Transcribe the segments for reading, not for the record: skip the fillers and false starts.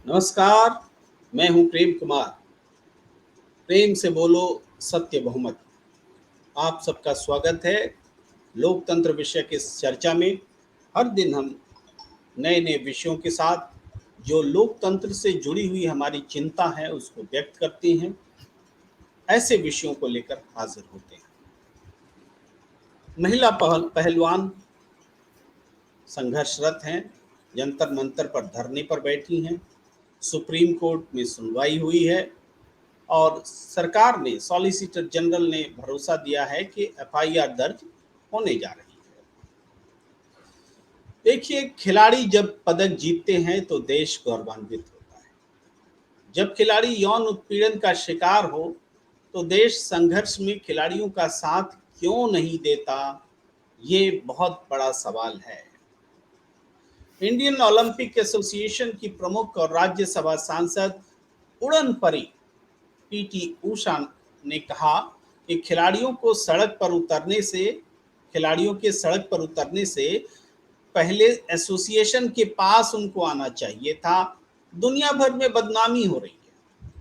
नमस्कार। मैं हूं प्रेम कुमार। प्रेम से बोलो, सत्य बहुमत। आप सबका स्वागत है लोकतंत्र विषय की इस चर्चा में। हर दिन हम नए नए विषयों के साथ जो लोकतंत्र से जुड़ी हुई हमारी चिंता है उसको व्यक्त करते हैं। ऐसे विषयों को लेकर हाजिर होते हैं। महिला पहलवान संघर्षरत हैं, जंतर मंतर पर धरने पर बैठी हैं। सुप्रीम कोर्ट में सुनवाई हुई है और सरकार ने, सॉलिसिटर जनरल ने भरोसा दिया है कि एफआईआर दर्ज होने जा रही है। देखिए, खिलाड़ी जब पदक जीतते हैं तो देश गौरवान्वित होता है। जब खिलाड़ी यौन उत्पीड़न का शिकार हो तो देश संघर्ष में खिलाड़ियों का साथ क्यों नहीं देता, ये बहुत बड़ा सवाल है। इंडियन ओलंपिक एसोसिएशन की प्रमुख और राज्यसभा सांसद उड़न परी पीटी उषा ने कहा कि खिलाड़ियों के सड़क पर उतरने से पहले एसोसिएशन के पास उनको आना चाहिए था। दुनिया भर में बदनामी हो रही है।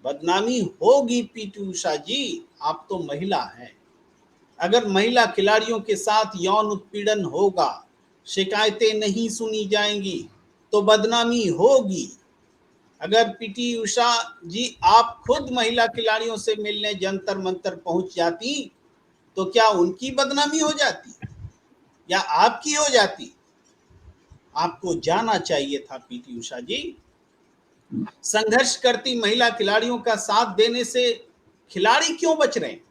बदनामी होगी पीटी उषा जी, आप तो महिला हैं। अगर महिला खिलाड़ियों के साथ यौन उत्पीड़न होगा, शिकायतें नहीं सुनी जाएंगी तो बदनामी होगी। अगर पीटी उषा जी आप खुद महिला खिलाड़ियों से मिलने जंतर मंतर पहुंच जाती तो क्या उनकी बदनामी हो जाती या आपकी हो जाती? आपको जाना चाहिए था पीटी उषा जी। संघर्ष करती महिला खिलाड़ियों का साथ देने से खिलाड़ी क्यों बच रहे हैं?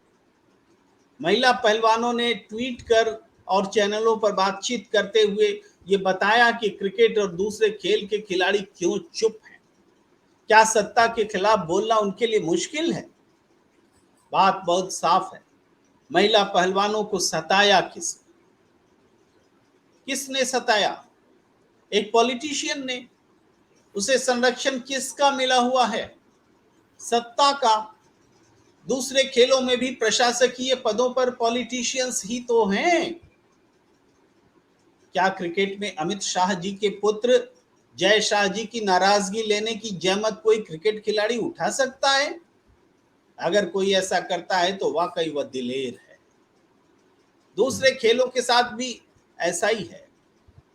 महिला पहलवानों ने ट्वीट कर और चैनलों पर बातचीत करते हुए ये बताया कि क्रिकेट और दूसरे खेल के खिलाड़ी क्यों चुप हैं। क्या सत्ता के खिलाफ बोलना उनके लिए मुश्किल है? बात बहुत साफ है। महिला पहलवानों को सताया किसने सताया? एक पॉलिटिशियन ने। उसे संरक्षण किसका मिला हुआ है? सत्ता का। दूसरे खेलों में भी प्रशासकीय पदों पर पॉलिटिशियंस ही तो हैं। क्या क्रिकेट में अमित शाह जी के पुत्र जय शाह जी की नाराजगी लेने की जहमत कोई क्रिकेट खिलाड़ी उठा सकता है? अगर कोई ऐसा करता है तो वाकई वह दिलेर है। दूसरे खेलों के साथ भी ऐसा ही है।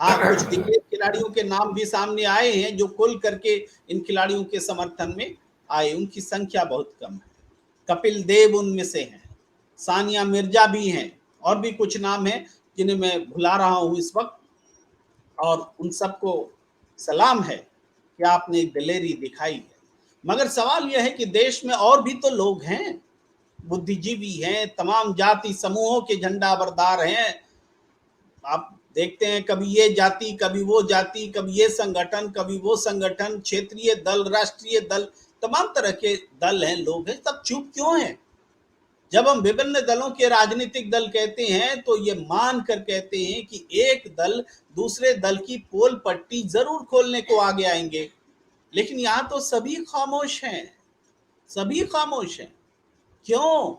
हाँ, कुछ दिग्गज खिलाड़ियों के नाम भी सामने आए हैं जो खुल करके इन खिलाड़ियों के समर्थन में आए। उनकी संख्या बहुत कम है। कपिल देव उनमें से हैं, सानिया मिर्जा भी हैं, और भी कुछ नाम हैं जिन्हें मैं भुला रहा हूं इस वक्त। और उन सबको सलाम है कि आपने दिलेरी दिखाई है। मगर सवाल यह है कि देश में और भी तो लोग हैं, बुद्धिजीवी हैं, तमाम जाति समूहों के झंडा बरदार हैं। आप देखते हैं कभी ये जाति, कभी वो जाति, कभी ये संगठन, कभी वो संगठन, क्षेत्रीय दल, राष्ट्रीय दल, तमाम तरह के दल हैं, लोग हैं। सब चुप क्यों हैं? जब हम विभिन्न दलों के राजनीतिक दल कहते हैं तो ये मान कर कहते हैं कि एक दल दूसरे दल की पोल पट्टी जरूर खोलने को आगे आएंगे। लेकिन यहां तो सभी खामोश हैं। सभी खामोश हैं। क्यों?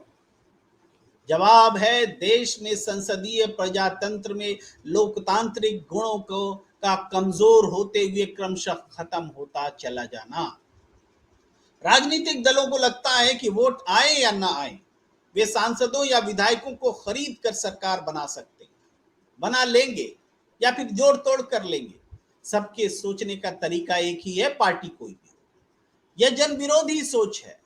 जवाब है देश में संसदीय प्रजातंत्र में लोकतांत्रिक गुणों को का कमजोर होते हुए क्रमशः खत्म होता चला जाना। राजनीतिक दलों को लगता है कि वोट आए या ना आए, वे सांसदों या विधायकों को खरीद कर सरकार बना सकते हैं, बना लेंगे या फिर जोड़ तोड़ कर लेंगे। सबके सोचने का तरीका एक ही है, पार्टी कोई भी हो। यह जन विरोधी सोच है।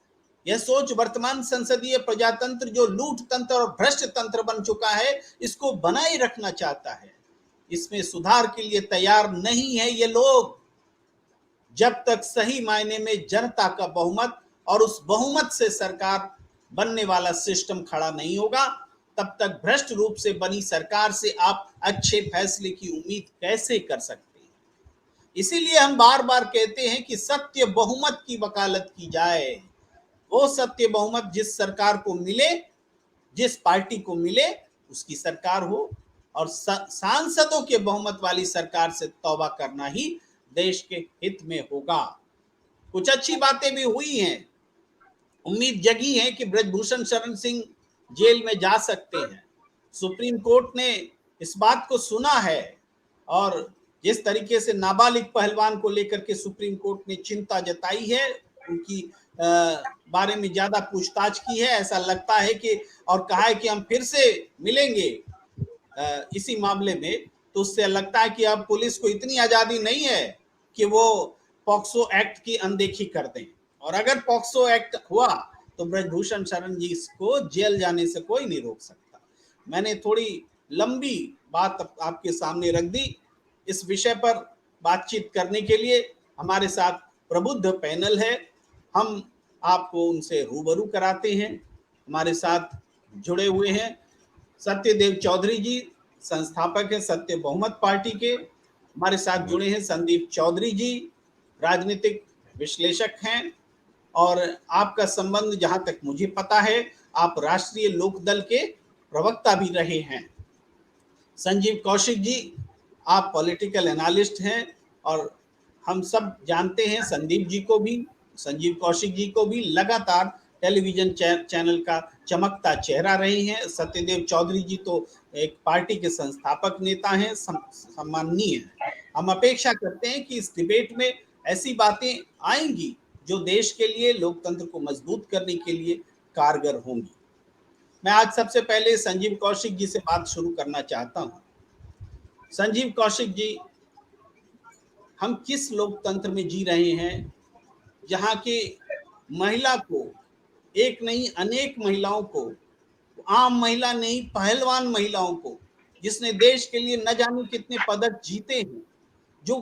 यह सोच वर्तमान संसदीय प्रजातंत्र जो लूट तंत्र और भ्रष्ट तंत्र बन चुका है, इसको बनाए रखना चाहता है। इसमें सुधार के लिए तैयार नहीं है ये लोग। जब तक सही मायने में जनता का बहुमत और उस बहुमत से सरकार बनने वाला सिस्टम खड़ा नहीं होगा, तब तक भ्रष्ट रूप से बनी सरकार से आप अच्छे फैसले की उम्मीद कैसे कर सकते हैं? इसीलिए हम बार बार कहते हैं कि सत्य बहुमत की वकालत की जाए। वो सत्य बहुमत जिस सरकार को मिले, जिस पार्टी को मिले, उसकी सरकार हो। और सांसदों के बहुमत वाली सरकार से तौबा करना ही देश के हित में होगा। कुछ अच्छी बातें भी हुई हैं। उम्मीद जगी है कि ब्रजभूषण शरण सिंह जेल में जा सकते हैं। सुप्रीम कोर्ट ने इस बात को सुना है और जिस तरीके से नाबालिग पहलवान को लेकर के सुप्रीम कोर्ट ने चिंता जताई है, उनकी बारे में ज्यादा पूछताछ की है, ऐसा लगता है कि, और कहा है कि हम फिर से मिलेंगे इसी मामले में, तो उससे लगता है कि अब पुलिस को इतनी आजादी नहीं है कि वो पॉक्सो एक्ट की अनदेखी कर दें। और अगर पॉक्सो एक्ट हुआ तो ब्रजभूषण शरण जी को जेल जाने से कोई नहीं रोक सकता। मैंने थोड़ी लंबी बात आपके सामने रख दी। इस विषय पर बातचीत करने के लिए हमारे साथ प्रबुद्ध पैनल है, हम आपको उनसे रूबरू कराते हैं। हमारे साथ जुड़े हुए हैं सत्यदेव चौधरी जी, संस्थापक है सत्य बहुमत पार्टी के। हमारे साथ जुड़े हैं संदीप चौधरी जी, राजनीतिक विश्लेषक हैं, और आपका संबंध जहां तक मुझे पता है आप राष्ट्रीय लोकदल के प्रवक्ता भी रहे हैं। संजीव कौशिक जी, आप पॉलिटिकल एनालिस्ट हैं, और हम सब जानते हैं संदीप जी को भी, संजीव कौशिक जी को भी लगातार टेलीविजन चैनल का चमकता चेहरा रहे हैं। सत्यदेव चौधरी जी तो एक पार्टी के संस्थापक नेता हैं, सम्माननीय है। हम अपेक्षा करते हैं कि इस डिबेट में ऐसी बातें आएंगी जो देश के लिए, लोकतंत्र को मजबूत करने के लिए कारगर होंगी। मैं आज सबसे पहले संजीव कौशिक जी से बात शुरू करना चाहता हूं। संजीव कौशिक जी, हम किस लोकतंत्र में जी रहे हैं जहां की महिला को, एक नहीं अनेक महिलाओं को, आम महिला नहीं पहलवान महिलाओं को, जिसने देश के लिए न जाने कितने पदक जीते हैं, जो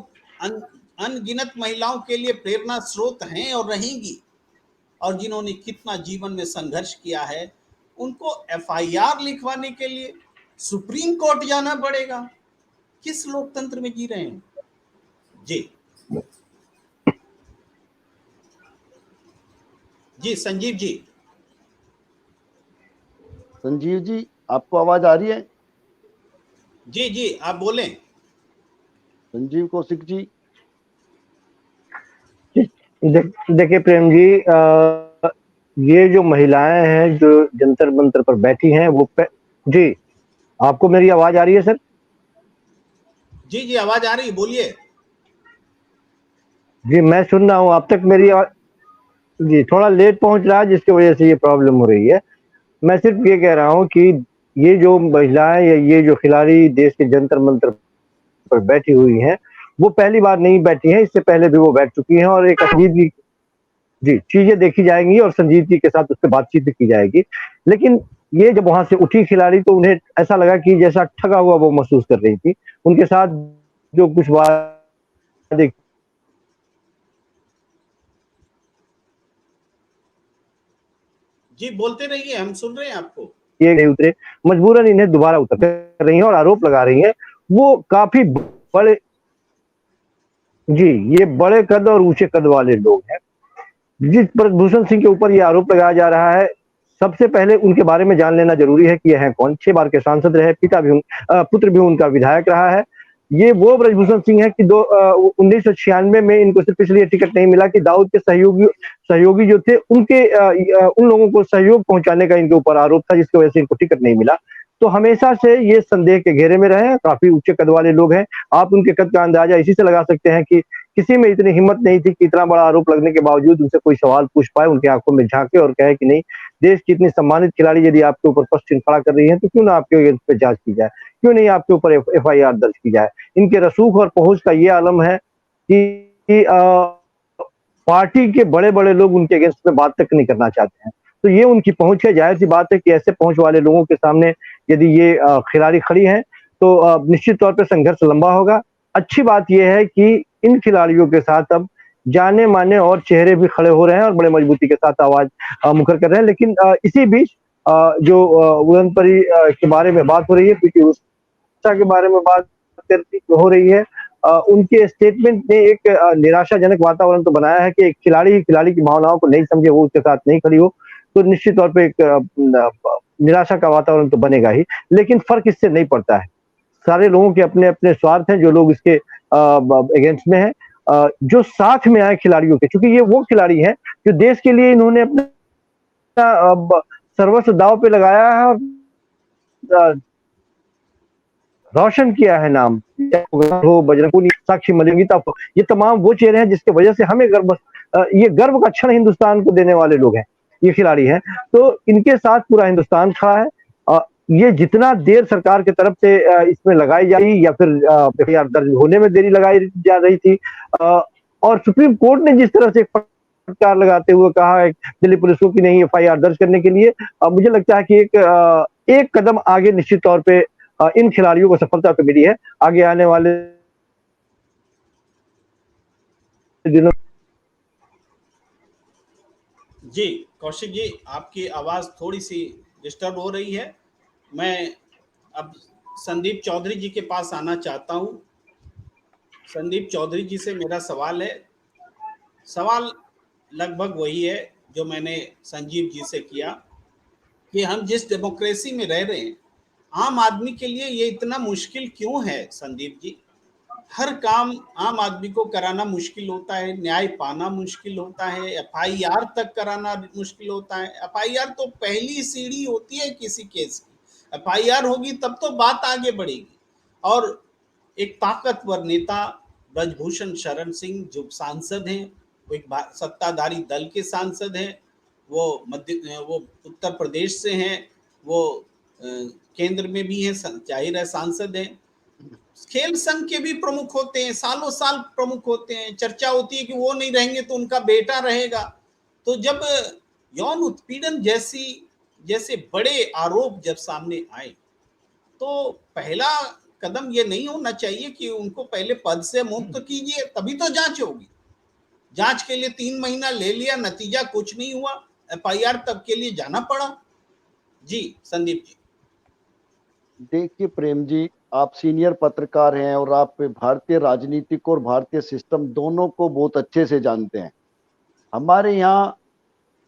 अनगिनत महिलाओं के लिए प्रेरणा स्रोत हैं और रहेंगी, और जिन्होंने कितना जीवन में संघर्ष किया है, उनको एफआईआर लिखवाने के लिए सुप्रीम कोर्ट जाना पड़ेगा। किस लोकतंत्र में जी रहे हैं जी? जी संजीव जी। संजीव जी, आपको आवाज आ रही है? जी जी, आप बोलें। संजीव कौशिक जी। देखिए प्रेम जी, ये जो महिलाएं हैं जो जंतर मंतर पर बैठी हैं वो जी, आपको मेरी आवाज आ रही है सर? जी जी, आवाज आ रही है, बोलिए। जी मैं सुन रहा हूँ, आप तक मेरी आवाज? जी थोड़ा लेट पहुंच रहा है जिसकी वजह से ये प्रॉब्लम हो रही है। मैं सिर्फ ये कह रहा हूँ कि ये जो महिलाएं या ये जो खिलाड़ी देश के जंतर मंतर पर बैठी हुई हैं, वो पहली बार नहीं बैठी हैं, इससे पहले भी वो बैठ चुकी हैं, और एक संजीव जी चीजें देखी जाएंगी और संजीव जी के साथ उस पर बातचीत भी की जाएगी। लेकिन ये जब वहां से उठी खिलाड़ी तो उन्हें ऐसा लगा कि जैसा ठगा हुआ वो महसूस कर रही थी। उनके साथ जो कुछ वादे जी बोलते रहिए, हम सुन रहे हैं आपको। किए गए उतरे, मजबूरन इन्हें दोबारा उतर कर रही हैं और आरोप लगा रही हैं। वो काफी बड़े, जी ये बड़े कद और ऊंचे कद वाले लोग हैं। जिस ब्रजभूषण सिंह के ऊपर ये आरोप लगाया जा रहा है, सबसे पहले उनके बारे में जान लेना जरूरी है कि ये हैं कौन। 6 बार के सांसद रहे, पुत्र भी उनका विधायक रहा है। ये वो ब्रजभूषण सिंह है कि 1996 में इनको सिर्फ इसलिए टिकट नहीं मिला कि दाऊद के सहयोगी जो थे उनके उन लोगों को सहयोग पहुंचाने का इनके ऊपर आरोप था, जिसकी वजह से इनको टिकट नहीं मिला। तो हमेशा से ये संदेह के घेरे में रहे हैं। काफी ऊंचे कद वाले लोग हैं। आप उनके कद का अंदाजा इसी से लगा सकते हैं कि किसी में इतनी हिम्मत नहीं थी कि इतना बड़ा आरोप लगने के बावजूद उनसे कोई सवाल पूछ पाए, उनकी आंखों में झांके और कहे कि नहीं, देश की इतनी सम्मानित खिलाड़ी यदि आपके ऊपर प्रश्न खड़ा कर रही है तो क्यों ना आपके अगेंस्ट पे जांच की जाए, क्यों नहीं आपके ऊपर एफआईआर दर्ज की जाए। इनके रसूख और पहुंच का ये आलम है कि पार्टी के बड़े बड़े लोग उनके अगेंस्ट में बात तक नहीं करना चाहते हैं। तो ये उनकी पहुंच है। जाहिर सी बात है कि ऐसे पहुंच वाले लोगों के सामने यदि ये खिलाड़ी खड़ी हैं तो निश्चित तौर पर संघर्ष लंबा होगा। अच्छी बात यह है कि इन खिलाड़ियों के साथ अब जाने माने और चेहरे भी खड़े हो रहे हैं और बड़े मजबूती के साथ आवाज मुखर कर रहे हैं। लेकिन इसी बीच जो उड़नपरी के बारे में बात हो रही है, पीटी उषा के बारे में बात हो रही है, उनके स्टेटमेंट ने एक निराशाजनक वातावरण तो बनाया है कि एक खिलाड़ी की भावनाओं को नहीं समझे, वो उसके साथ नहीं खड़ी हो, तो निश्चित तौर पे एक निराशा का वातावरण तो बनेगा ही। लेकिन फर्क इससे नहीं पड़ता है। सारे लोगों के अपने अपने स्वार्थ हैं, जो लोग इसके अगेंस्ट में हैं, जो साथ में आए खिलाड़ियों के, क्योंकि ये वो खिलाड़ी हैं जो देश के लिए इन्होंने अपना सर्वस्व दांव पे लगाया है और रोशन किया है नाम। हो, बजरंग पूनिया, साक्षी मलिक, गीता, ये तमाम वो चेहरे हैं जिसकी वजह से हमें ये गर्व का क्षण हिंदुस्तान को देने वाले लोग हैं, ये खिलाड़ी हैं। तो इनके साथ पूरा हिंदुस्तान खड़ा है। ये जितना देर सरकार की तरफ से इसमें लगाई जाए या फिर एफआईआर दर्ज होने में देरी लगाई जा रही थी, और सुप्रीम कोर्ट ने जिस तरह से फटकार लगाते हुए कहा है दिल्ली पुलिस को कि नहीं एफआईआर दर्ज करने के लिए, मुझे लगता है कि एक कदम आगे निश्चित तौर पे इन खिलाड़ियों को सफलता तो मिली है। आगे आने वाले दिनों जी कौशिक जी, आपकी आवाज थोड़ी सी डिस्टर्ब हो रही है। मैं अब संदीप चौधरी जी के पास आना चाहता हूं। संदीप चौधरी जी से मेरा सवाल है, सवाल लगभग वही है जो मैंने संजीव जी से किया कि हम जिस डेमोक्रेसी में रह रहे हैं, आम आदमी के लिए ये इतना मुश्किल क्यों है संदीप जी? हर काम आम आदमी को कराना मुश्किल होता है, न्याय पाना मुश्किल होता है, एफआईआर तक कराना मुश्किल होता है। एफआईआर तो पहली सीढ़ी होती है किसी केस की, एफआईआर होगी तब तो बात आगे बढ़ेगी। और एक ताकतवर नेता ब्रजभूषण शरण सिंह जो सांसद हैं, वो एक सत्ताधारी दल के सांसद हैं, वो उत्तर प्रदेश से हैं, वो केंद्र में भी हैं, जाहिर है सांसद हैं, खेल संघ के भी प्रमुख होते हैं, सालों साल प्रमुख होते हैं। चर्चा होती है कि वो नहीं रहेंगे तो उनका बेटा रहेगा। तो जब यौन उत्पीड़न जैसे बड़े आरोप जब सामने आए, तो पहला कदम ये नहीं होना चाहिए कि उनको पहले पद से मुक्त कीजिए, तभी तो जांच होगी। जांच के लिए 3 महीना ले लिया, नतीजा कुछ नहीं हुआ, एफआईआर तक के लिए जाना पड़ा। जी संदीप जी। देखिए प्रेम जी, आप सीनियर पत्रकार हैं और आप भारतीय राजनीतिक और भारतीय सिस्टम दोनों को बहुत अच्छे से जानते हैं। हमारे यहाँ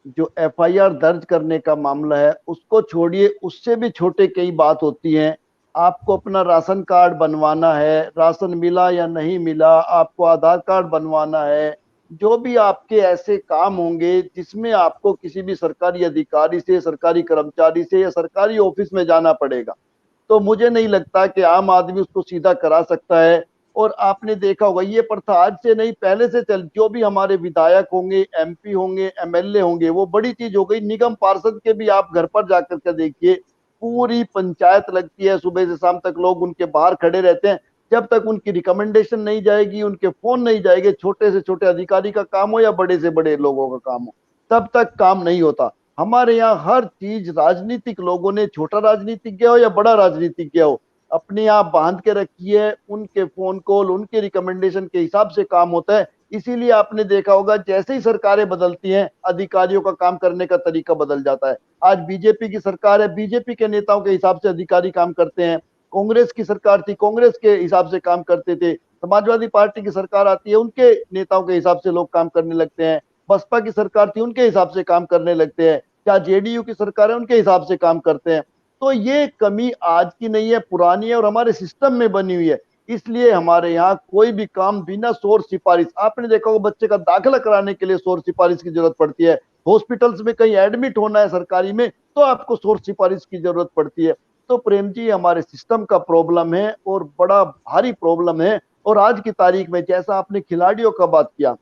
जो एफआईआर दर्ज करने का मामला है उसको छोड़िए, उससे भी छोटे कई बात होती हैं। आपको अपना राशन कार्ड बनवाना है, राशन मिला या नहीं मिला, आपको आधार कार्ड बनवाना है, जो भी आपके ऐसे काम होंगे जिसमें आपको किसी भी सरकारी अधिकारी से, सरकारी कर्मचारी से या सरकारी ऑफिस में जाना पड़ेगा, तो मुझे नहीं लगता कि आम आदमी उसको सीधा करा सकता है। और आपने देखा होगा ये प्रथा आज से नहीं पहले से चल, जो भी हमारे विधायक होंगे, एमपी होंगे, एमएलए होंगे, वो बड़ी चीज हो गई। निगम पार्षद के भी आप घर पर जाकर के देखिए, पूरी पंचायत लगती है, सुबह से शाम तक लोग उनके बाहर खड़े रहते हैं। जब तक उनकी रिकमेंडेशन नहीं जाएगी, उनके फोन नहीं जाएंगे, छोटे से छोटे अधिकारी का काम हो या बड़े से बड़े लोगों का काम हो, तब तक काम नहीं होता। हमारे यहाँ हर चीज राजनीतिक लोगों ने, छोटा राजनीतिज्ञ हो या बड़ा राजनीतिज्ञ हो, अपने आप बांध के रखी है। उनके फोन कॉल, उनके रिकमेंडेशन के हिसाब से काम होता है। इसीलिए आपने देखा होगा जैसे ही सरकारें बदलती हैं, अधिकारियों का काम करने का तरीका बदल जाता है। आज बीजेपी की सरकार है, बीजेपी के नेताओं के हिसाब से अधिकारी काम करते हैं। कांग्रेस की सरकार थी, कांग्रेस के हिसाब से काम करते थे। समाजवादी पार्टी की सरकार आती है, उनके नेताओं के हिसाब से लोग काम करने लगते हैं। बसपा की सरकार थी, उनके हिसाब से काम करने लगते हैं। क्या जेडीयू की सरकार है, उनके हिसाब से काम करते हैं। तो ये कमी आज की नहीं है, पुरानी है और हमारे सिस्टम में बनी हुई है। इसलिए हमारे यहाँ कोई भी काम बिना शोर सिफारिश, आपने देखा होगा बच्चे का दाखिला कराने के लिए शोर सिफारिश की जरूरत पड़ती है। हॉस्पिटल्स में कहीं एडमिट होना है सरकारी में, तो आपको शोर सिफारिश की जरूरत पड़ती है। तो प्रेम जी, हमारे सिस्टम का प्रॉब्लम है और बड़ा भारी प्रॉब्लम है। और आज की तारीख में जैसा आपने खिलाड़ियों का बात किया,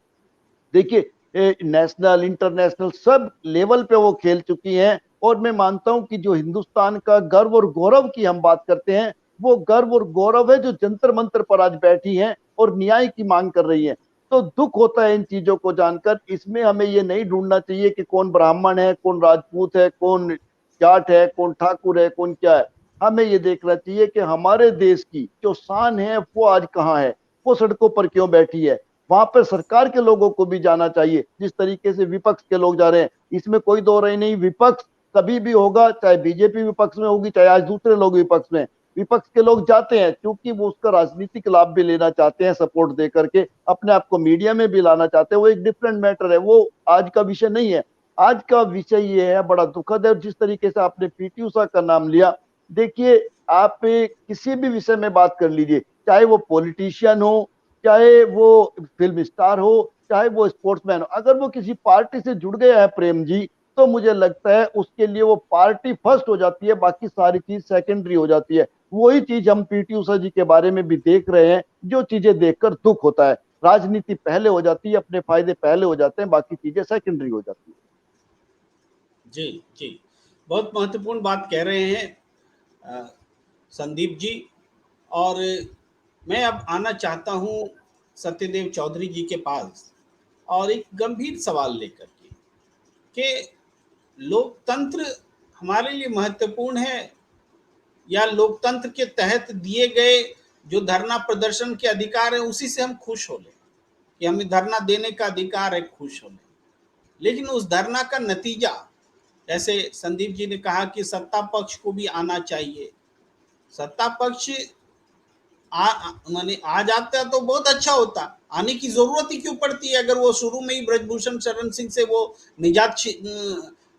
देखिए नेशनल, इंटरनेशनल सब लेवल पे वो खेल चुकी हैं। और मैं मानता हूं कि जो हिंदुस्तान का गर्व और गौरव की हम बात करते हैं, वो गर्व और गौरव है जो जंतर मंतर पर आज बैठी हैं और न्याय की मांग कर रही हैं। तो दुख होता है इन चीजों को जानकर। इसमें हमें ये नहीं ढूंढना चाहिए कि कौन ब्राह्मण है, कौन राजपूत है, कौन जाट है, कौन ठाकुर है, कौन क्या है। हमें ये देखना चाहिए कि हमारे देश की जो शान है वो आज कहाँ है, वो सड़कों पर क्यों बैठी है। वहां पर सरकार के लोगों को भी जाना चाहिए, जिस तरीके से विपक्ष के लोग जा रहे हैं। इसमें कोई दो राय नहीं, विपक्ष कभी भी होगा, चाहे बीजेपी विपक्ष में होगी, चाहे आज दूसरे लोग विपक्ष में। विपक्ष के लोग जाते हैं क्योंकि वो उसका राजनीतिक लाभ भी लेना चाहते हैं, सपोर्ट दे करके अपने आप को मीडिया में भी लाना चाहते हैं। वो एक डिफरेंट मैटर है, वो आज का विषय नहीं है। आज का विषय ये है, बड़ा दुखद है। जिस तरीके से आपने पीटी उषा का नाम लिया, देखिए आप किसी भी विषय में बात कर लीजिए, चाहे वो पॉलिटिशियन हो, चाहे वो फिल्म स्टार हो, चाहे वो स्पोर्ट्समैन हो, अगर वो किसी पार्टी से जुड़ गया है प्रेम जी, तो मुझे लगता है उसके लिए वो पार्टी फर्स्ट हो जाती है, बाकी सारी चीज सेकेंडरी हो जाती है। वही चीज हम पीटी उषा जी के बारे में भी देख रहे हैं, जो चीजें देखकर दुख होता है। राजनीति पहले हो जाती है, अपने फायदे पहले हो जाते हैं, बाकी चीजें सेकेंडरी हो जाती है। जी जी, बहुत महत्वपूर्ण बात कह रहे हैं संदीप जी। और मैं अब आना चाहता हूं सत्यदेव चौधरी जी के पास, और एक गंभीर सवाल लेकर के कि लोकतंत्र हमारे लिए महत्वपूर्ण है, या लोकतंत्र के तहत दिए गए जो धरना प्रदर्शन के अधिकार है उसी से हम खुश हो लें कि हमें धरना देने का अधिकार है, खुश हो लें। लेकिन उस धरना का नतीजा, जैसे संदीप जी ने कहा कि सत्ता पक्ष को भी आना चाहिए, सत्ता पक्ष माने आ जाता तो बहुत अच्छा होता, आने की जरूरत ही क्यों पड़ती है? अगर वो शुरू में ही ब्रजभूषण शरण सिंह से वो निजात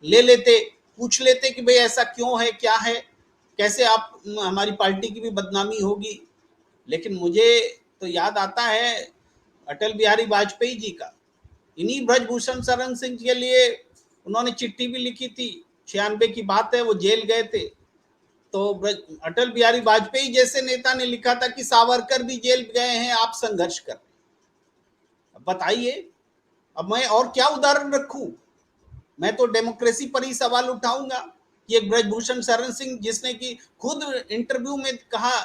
ले लेते, पूछ लेते कि भाई ऐसा क्यों है, क्या है, कैसे आप हमारी पार्टी की भी बदनामी होगी। लेकिन मुझे तो याद आता है अटल बिहारी वाजपेयी जी का, इन्हीं ब्रजभूषण शरण सिंह के लिए उन्होंने चिट्ठी भी लिखी थी, 96 की बात है, वो जेल गए थे। तो अटल बिहारी वाजपेयी जैसे नेता ने लिखा था कि सावरकर भी जेल गए हैं, आप संघर्ष कर। अब बताइए, अब मैं और क्या उदाहरण रखूं? मैं तो डेमोक्रेसी पर ही सवाल उठाऊंगा कि एक ब्रजभूषण शरण सिंह जिसने कि खुद इंटरव्यू में कहा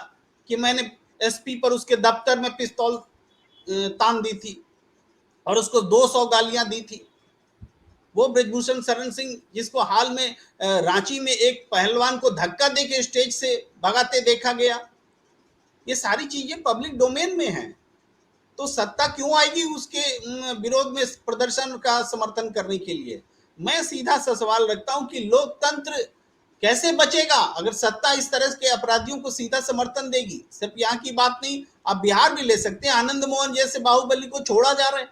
कि मैंने एसपी पर उसके दफ्तर में पिस्तौल तान दी थी और उसको 200 गालियां दी थी। वो ब्रजभूषण शरण सिंह जिसको हाल में रांची में एक पहलवान को धक्का देके स्टेज से भगाते देखा गया, ये सारी चीजें पब्लिक डोमेन में हैं। तो सत्ता क्यों आएगी उसके विरोध में प्रदर्शन का समर्थन करने के लिए? मैं सीधा सा सवाल रखता हूं कि लोकतंत्र कैसे बचेगा अगर सत्ता इस तरह के अपराधियों को सीधा समर्थन देगी? सिर्फ यहाँ की बात नहीं, आप बिहार भी ले सकते हैं, आनंद मोहन जैसे बाहुबली को छोड़ा जा रहा है।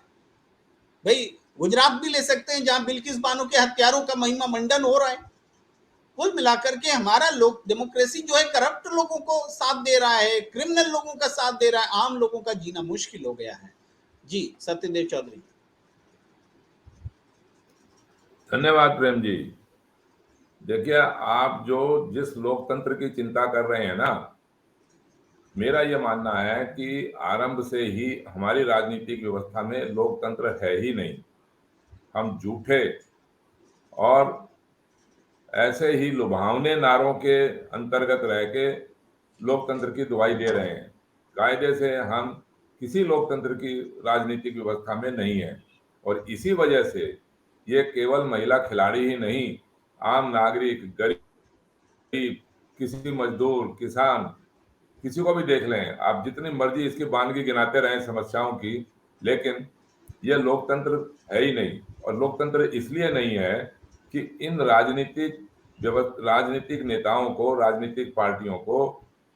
भाई गुजरात भी ले सकते हैं जहां बिल्किस बानो के हत्यारों का महिमा मंडन हो रहा है। कुल मिलाकर के हमारा लोक डेमोक्रेसी जो है करप्ट लोगों को साथ दे रहा है, क्रिमिनल लोगों का साथ दे रहा है, आम लोगों का जीना मुश्किल हो गया है। जी सत्यदेव चौधरी। धन्यवाद प्रेम जी। देखिए, आप जो जिस लोकतंत्र की चिंता कर रहे हैं ना, मेरा यह मानना है कि आरंभ से ही हमारी राजनीतिक व्यवस्था में लोकतंत्र है ही नहीं। हम झूठे और ऐसे ही लुभावने नारों के अंतर्गत रह के लोकतंत्र की दुहाई दे रहे हैं। कायदे से हम किसी लोकतंत्र की राजनीतिक व्यवस्था में नहीं है, और इसी वजह से ये केवल महिला खिलाड़ी ही नहीं, आम नागरिक, गरीब, किसी मजदूर, किसान, किसी को भी देख लें आप, जितनी मर्जी इसकी बानगी गिनाते रहें समस्याओं की, लेकिन यह लोकतंत्र है ही नहीं। और लोकतंत्र इसलिए नहीं है कि इन राजनीतिक नेताओं को, राजनीतिक पार्टियों को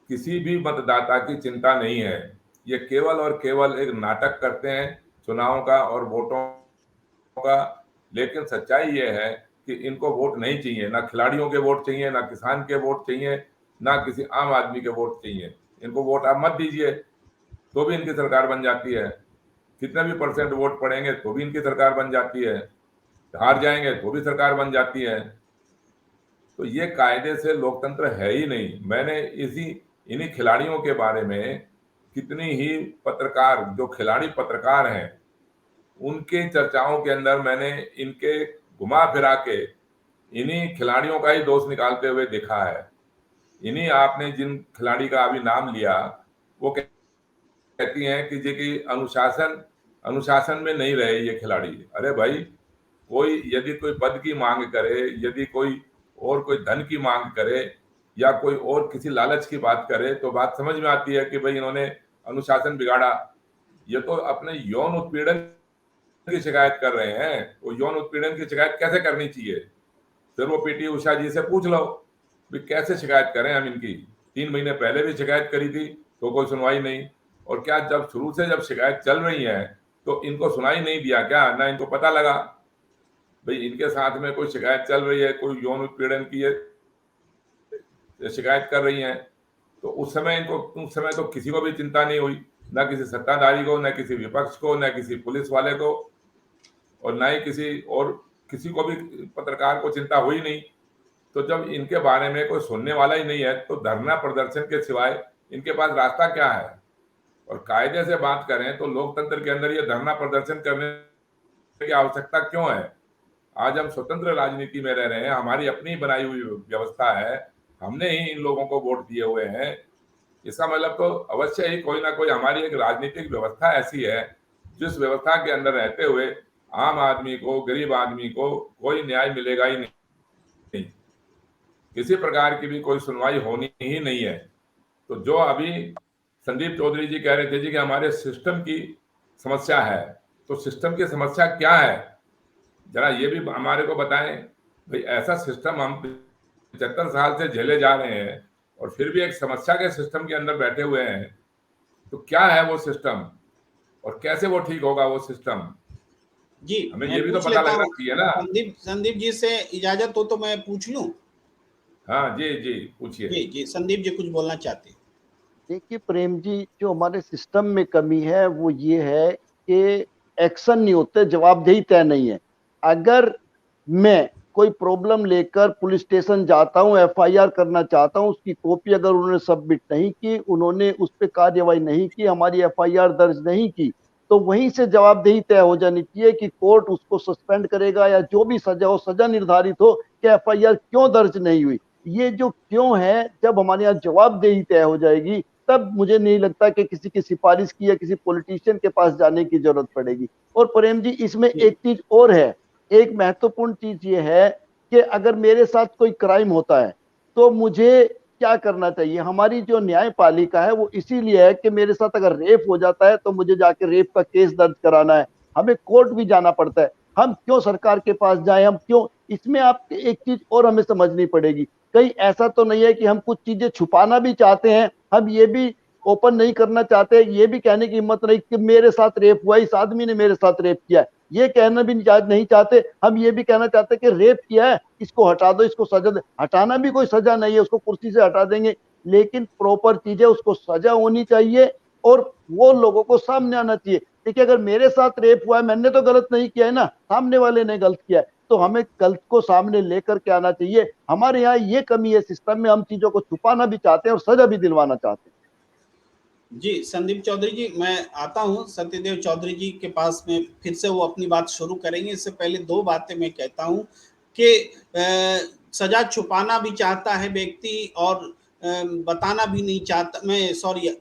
किसी भी मतदाता की चिंता नहीं है। ये केवल और केवल एक नाटक करते हैं चुनाव का और वोटों का। लेकिन सच्चाई ये है कि इनको वोट नहीं चाहिए, ना खिलाड़ियों के वोट चाहिए, ना किसान के वोट चाहिए, ना किसी आम आदमी के वोट चाहिए। इनको वोट आप मत दीजिए तो भी इनकी सरकार बन जाती है, कितने भी परसेंट वोट पड़ेंगे तो भी इनकी सरकार बन जाती है, हार जाएंगे तो भी सरकार बन जाती है। तो ये कायदे से लोकतंत्र है ही नहीं। मैंने इन्हीं खिलाड़ियों के बारे में कितनी ही पत्रकार, जो खिलाड़ी पत्रकार हैं, उनके चर्चाओं के अंदर मैंने इनके घुमा फिरा के इन्हीं खिलाड़ियों का ही दोष निकालते हुए देखा है। इन्हीं, आपने जिन खिलाड़ी का अभी नाम लिया, वो कहती हैं कि जी की अनुशासन में नहीं रहे ये खिलाड़ी। अरे भाई, कोई यदि कोई पद की मांग करे, यदि कोई धन की मांग करे, या कोई और किसी लालच की बात करे, तो बात समझ में आती है कि भाई इन्होंने अनुशासन बिगाड़ा। ये तो अपने यौन उत्पीड़न की शिकायत कर रहे हैं। वो यौन उत्पीड़न की शिकायत कैसे करनी चाहिए, फिर वो पीटी उषा जी से पूछ लो भी कैसे शिकायत करें हम इनकी। 3 महीने पहले भी शिकायत करी थी तो कोई सुनवाई नहीं। और क्या जब शुरू से जब शिकायत चल रही है तो इनको सुनाई नहीं दिया क्या? ना इनको पता लगा भाई इनके साथ में कोई शिकायत चल रही है, कोई यौन उत्पीड़न की शिकायत कर रही है। तो उस समय तो किसी को भी चिंता नहीं हुई, ना किसी सत्ताधारी को, ना किसी विपक्ष को, ना किसी पुलिस वाले को, और ना ही किसी को भी पत्रकार को चिंता हुई नहीं। तो जब इनके बारे में कोई सुनने वाला ही नहीं है तो धरना प्रदर्शन के सिवाय इनके पास रास्ता क्या है? और कायदे से बात करें तो लोकतंत्र के अंदर ये धरना प्रदर्शन करने की आवश्यकता क्यों है? आज हम स्वतंत्र राजनीति में रह रहे हैं, हमारी अपनी बनाई हुई व्यवस्था है, हमने ही इन लोगों को वोट दिए हुए हैं। इसका मतलब तो अवश्य ही कोई ना कोई हमारी एक राजनीतिक व्यवस्था ऐसी है जिस व्यवस्था के अंदर रहते हुए आम आदमी को, गरीब आदमी को कोई न्याय मिलेगा ही नहीं, किसी प्रकार की भी कोई सुनवाई होनी ही नहीं है। तो जो अभी संदीप चौधरी जी कह रहे थे जी कि हमारे सिस्टम की समस्या है, तो सिस्टम की समस्या क्या है, जरा ये भी हमारे को बताएं। भाई ऐसा सिस्टम हम 75 साल से झेले जा रहे हैं और फिर भी एक समस्या के सिस्टम के अंदर बैठे हुए हैं, तो क्या है वो सिस्टम और कैसे वो ठीक होगा वो सिस्टम? जी हमें मैं ये भी तो पूछ पता लेता लगना हूँ, चाहिए ना। संदीप जी से इजाजत हो तो मैं पूछ लूं? हाँ जी जी, पूछिए। जी जी, संदीप जी कुछ बोलना चाहते हैं। देखिए प्रेम जी, जो हमारे सिस्टम में कमी है वो ये है कि एक्शन नहीं होते, जवाबदेही तय नहीं है। अगर मैं कोई प्रॉब्लम लेकर पुलिस स्टेशन जाता हूँ, एफआईआर करना चाहता हूँ, उसकी कॉपी अगर उन्होंने सबमिट नहीं की, उन्होंने उस पर कार्रवाई नहीं की, हमारी एफआईआर दर्ज नहीं की, तो वहीं से जवाबदेही तय हो जानी चाहिए कि कोर्ट उसको सस्पेंड करेगा या जो भी सजा हो, सजा निर्धारित हो कि एफआईआर क्यों दर्ज नहीं हुई। ये जो क्यों है, जब हमारे यहाँ जवाबदेही तय हो जाएगी तब मुझे नहीं लगता कि किसी की सिफारिश की या किसी पॉलिटिशियन के पास जाने की जरूरत पड़ेगी। और प्रेम जी, इसमें एक चीज और है, एक महत्वपूर्ण चीज ये है कि अगर मेरे साथ कोई क्राइम होता है तो मुझे क्या करना चाहिए। हमारी जो न्यायपालिका है वो इसीलिए है कि मेरे साथ अगर रेप हो जाता है तो मुझे जाके रेप का केस दर्ज कराना है, हमें कोर्ट भी जाना पड़ता है। हम क्यों सरकार के पास जाए, हम क्यों? इसमें आप एक चीज और हमें समझनी पड़ेगी, कहीं ऐसा तो नहीं है कि हम कुछ चीजें छुपाना भी चाहते हैं, हम ये भी ओपन नहीं करना चाहते, ये भी कहने की हिम्मत नहीं कि मेरे साथ रेप हुआ, इस आदमी ने मेरे साथ रेप किया है, ये कहना भी नहीं चाहते। हम ये भी कहना चाहते कि रेप किया है, इसको हटा दो, इसको सजा दे। हटाना भी कोई सजा नहीं है, उसको कुर्सी से हटा देंगे, लेकिन प्रॉपर चीजें, उसको सजा होनी चाहिए और वो लोगों को सामने आना चाहिए। देखिए, अगर मेरे साथ रेप हुआ है, मैंने तो गलत नहीं किया है ना, सामने वाले ने गलत किया है, तो हमें गलत को सामने लेकर के आना चाहिए। हमारे यहाँ ये कमी है सिस्टम में, हम चीजों को छुपाना भी चाहते हैं और सजा भी दिलवाना चाहते हैं। जी संदीप चौधरी जी, मैं आता हूं सत्यदेव चौधरी जी के पास में, फिर से वो अपनी बात शुरू करेंगे। इससे पहले दो बातें मैं कहता हूं कि सजा छुपाना भी चाहता है व्यक्ति और बताना भी नहीं चाहता, मैं सॉरी,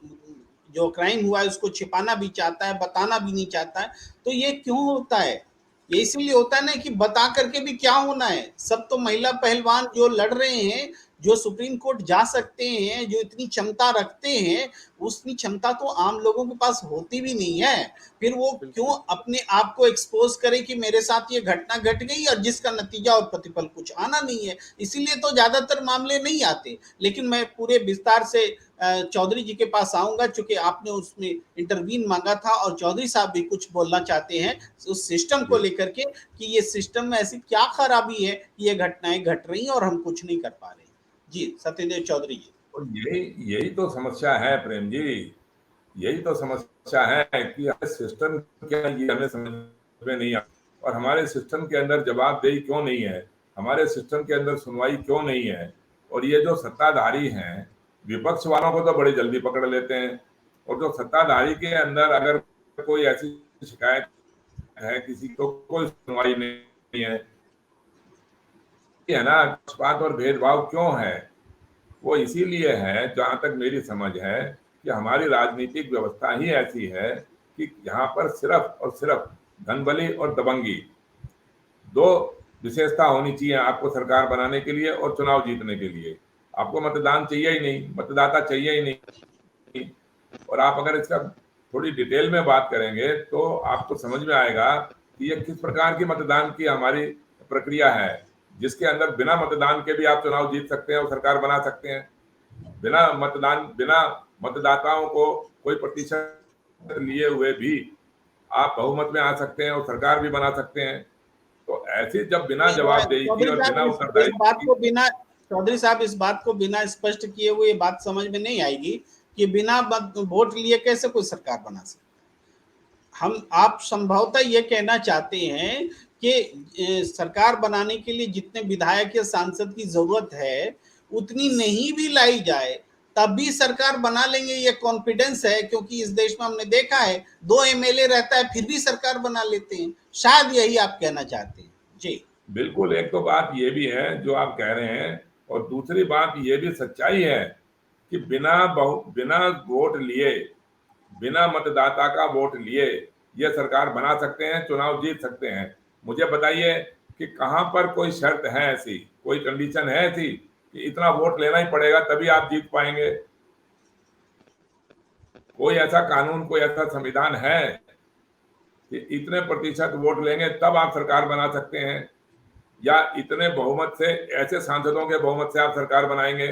जो क्राइम हुआ है उसको छिपाना भी चाहता है, बताना भी नहीं चाहता है। तो ये क्यों होता है? ये इसलिए होता है ना कि बता करके भी क्या होना है। सब तो महिला पहलवान जो लड़ रहे हैं, जो सुप्रीम कोर्ट जा सकते हैं, जो इतनी क्षमता रखते हैं, उतनी क्षमता तो आम लोगों के पास होती भी नहीं है। फिर वो क्यों अपने आप को एक्सपोज करे कि मेरे साथ ये घटना घट गई और जिसका नतीजा और प्रतिफल कुछ आना नहीं है। इसीलिए तो ज्यादातर मामले नहीं आते। लेकिन मैं पूरे विस्तार से चौधरी जी के पास आऊंगा, चूंकि आपने उसमें इंटरवीन मांगा था और चौधरी साहब भी कुछ बोलना चाहते हैं उस सिस्टम को लेकर के कि ये सिस्टम में ऐसी क्या खराबी है कि ये घटनाएं घट रही हैं और हम कुछ नहीं कर पा रहे। जी सत्यदेव चौधरी जी। और यही यही तो समस्या है प्रेम जी, यही तो समस्या है कि सिस्टम क्या है ये हमें समझ में नहीं आता। और हमारे सिस्टम के अंदर जवाबदेही क्यों नहीं है, हमारे सिस्टम के अंदर सुनवाई क्यों नहीं है। और ये जो सत्ताधारी हैं, विपक्ष वालों को तो बड़ी जल्दी पकड़ लेते हैं, और जो सत्ताधारी के अंदर अगर कोई ऐसी शिकायत है किसी को, कोई सुनवाई नहीं है। है ना, पक्षपात और भेदभाव क्यों है? वो इसीलिए है, जहां तक मेरी समझ है, कि हमारी राजनीतिक व्यवस्था ही ऐसी है कि यहाँ पर सिर्फ और सिर्फ धनबली और दबंगी दो विशेषता होनी चाहिए आपको सरकार बनाने के लिए और चुनाव जीतने के लिए। आपको मतदान चाहिए ही नहीं, मतदाता चाहिए ही नहीं। और आप अगर इसका थोड़ी डिटेल में बात करेंगे तो आपको समझ में आएगा कि ये किस प्रकार की मतदान की हमारी प्रक्रिया है, जिसके अंदर बिना मतदान के भी आप चुनाव जीत सकते हैं और सरकार बना सकते हैं। बिना मतदान, बिना मतदाताओं को कोई प्रतिशत लिए हुए भी आप बहुमत में आ सकते हैं और सरकार भी बना सकते हैं। तो ऐसी जब बिना जवाबदेही की और बिना उत्तरदायित्व की, चौधरी साहब इस बात को बिना स्पष्ट किए हुए बात समझ में नहीं आएगी कि बिना वोट लिए कैसे कोई सरकार बना सकता। हम आप संभवतः ये कहना चाहते हैं कि सरकार बनाने के लिए जितने विधायक या सांसद की जरूरत है उतनी नहीं भी लाई जाए तब भी सरकार बना लेंगे, ये कॉन्फिडेंस है। क्योंकि इस देश में हमने देखा है 2 एमएलए रहता है फिर भी सरकार बना लेते हैं। शायद यही आप कहना चाहते हैं। जी बिल्कुल, एक तो बात ये भी है जो आप कह रहे हैं, और दूसरी बात ये भी सच्चाई है कि बिना वोट लिए, बिना मतदाता का वोट लिए ये सरकार बना सकते हैं, चुनाव जीत सकते हैं। मुझे बताइए कि कहां पर कोई शर्त है ऐसी, कोई कंडीशन है ऐसी कि इतना वोट लेना ही पड़ेगा तभी आप जीत पाएंगे? कोई ऐसा कानून, कोई ऐसा संविधान है कि इतने प्रतिशत वोट लेंगे तब आप सरकार बना सकते हैं, या इतने बहुमत से, ऐसे सांसदों के बहुमत से आप सरकार बनाएंगे?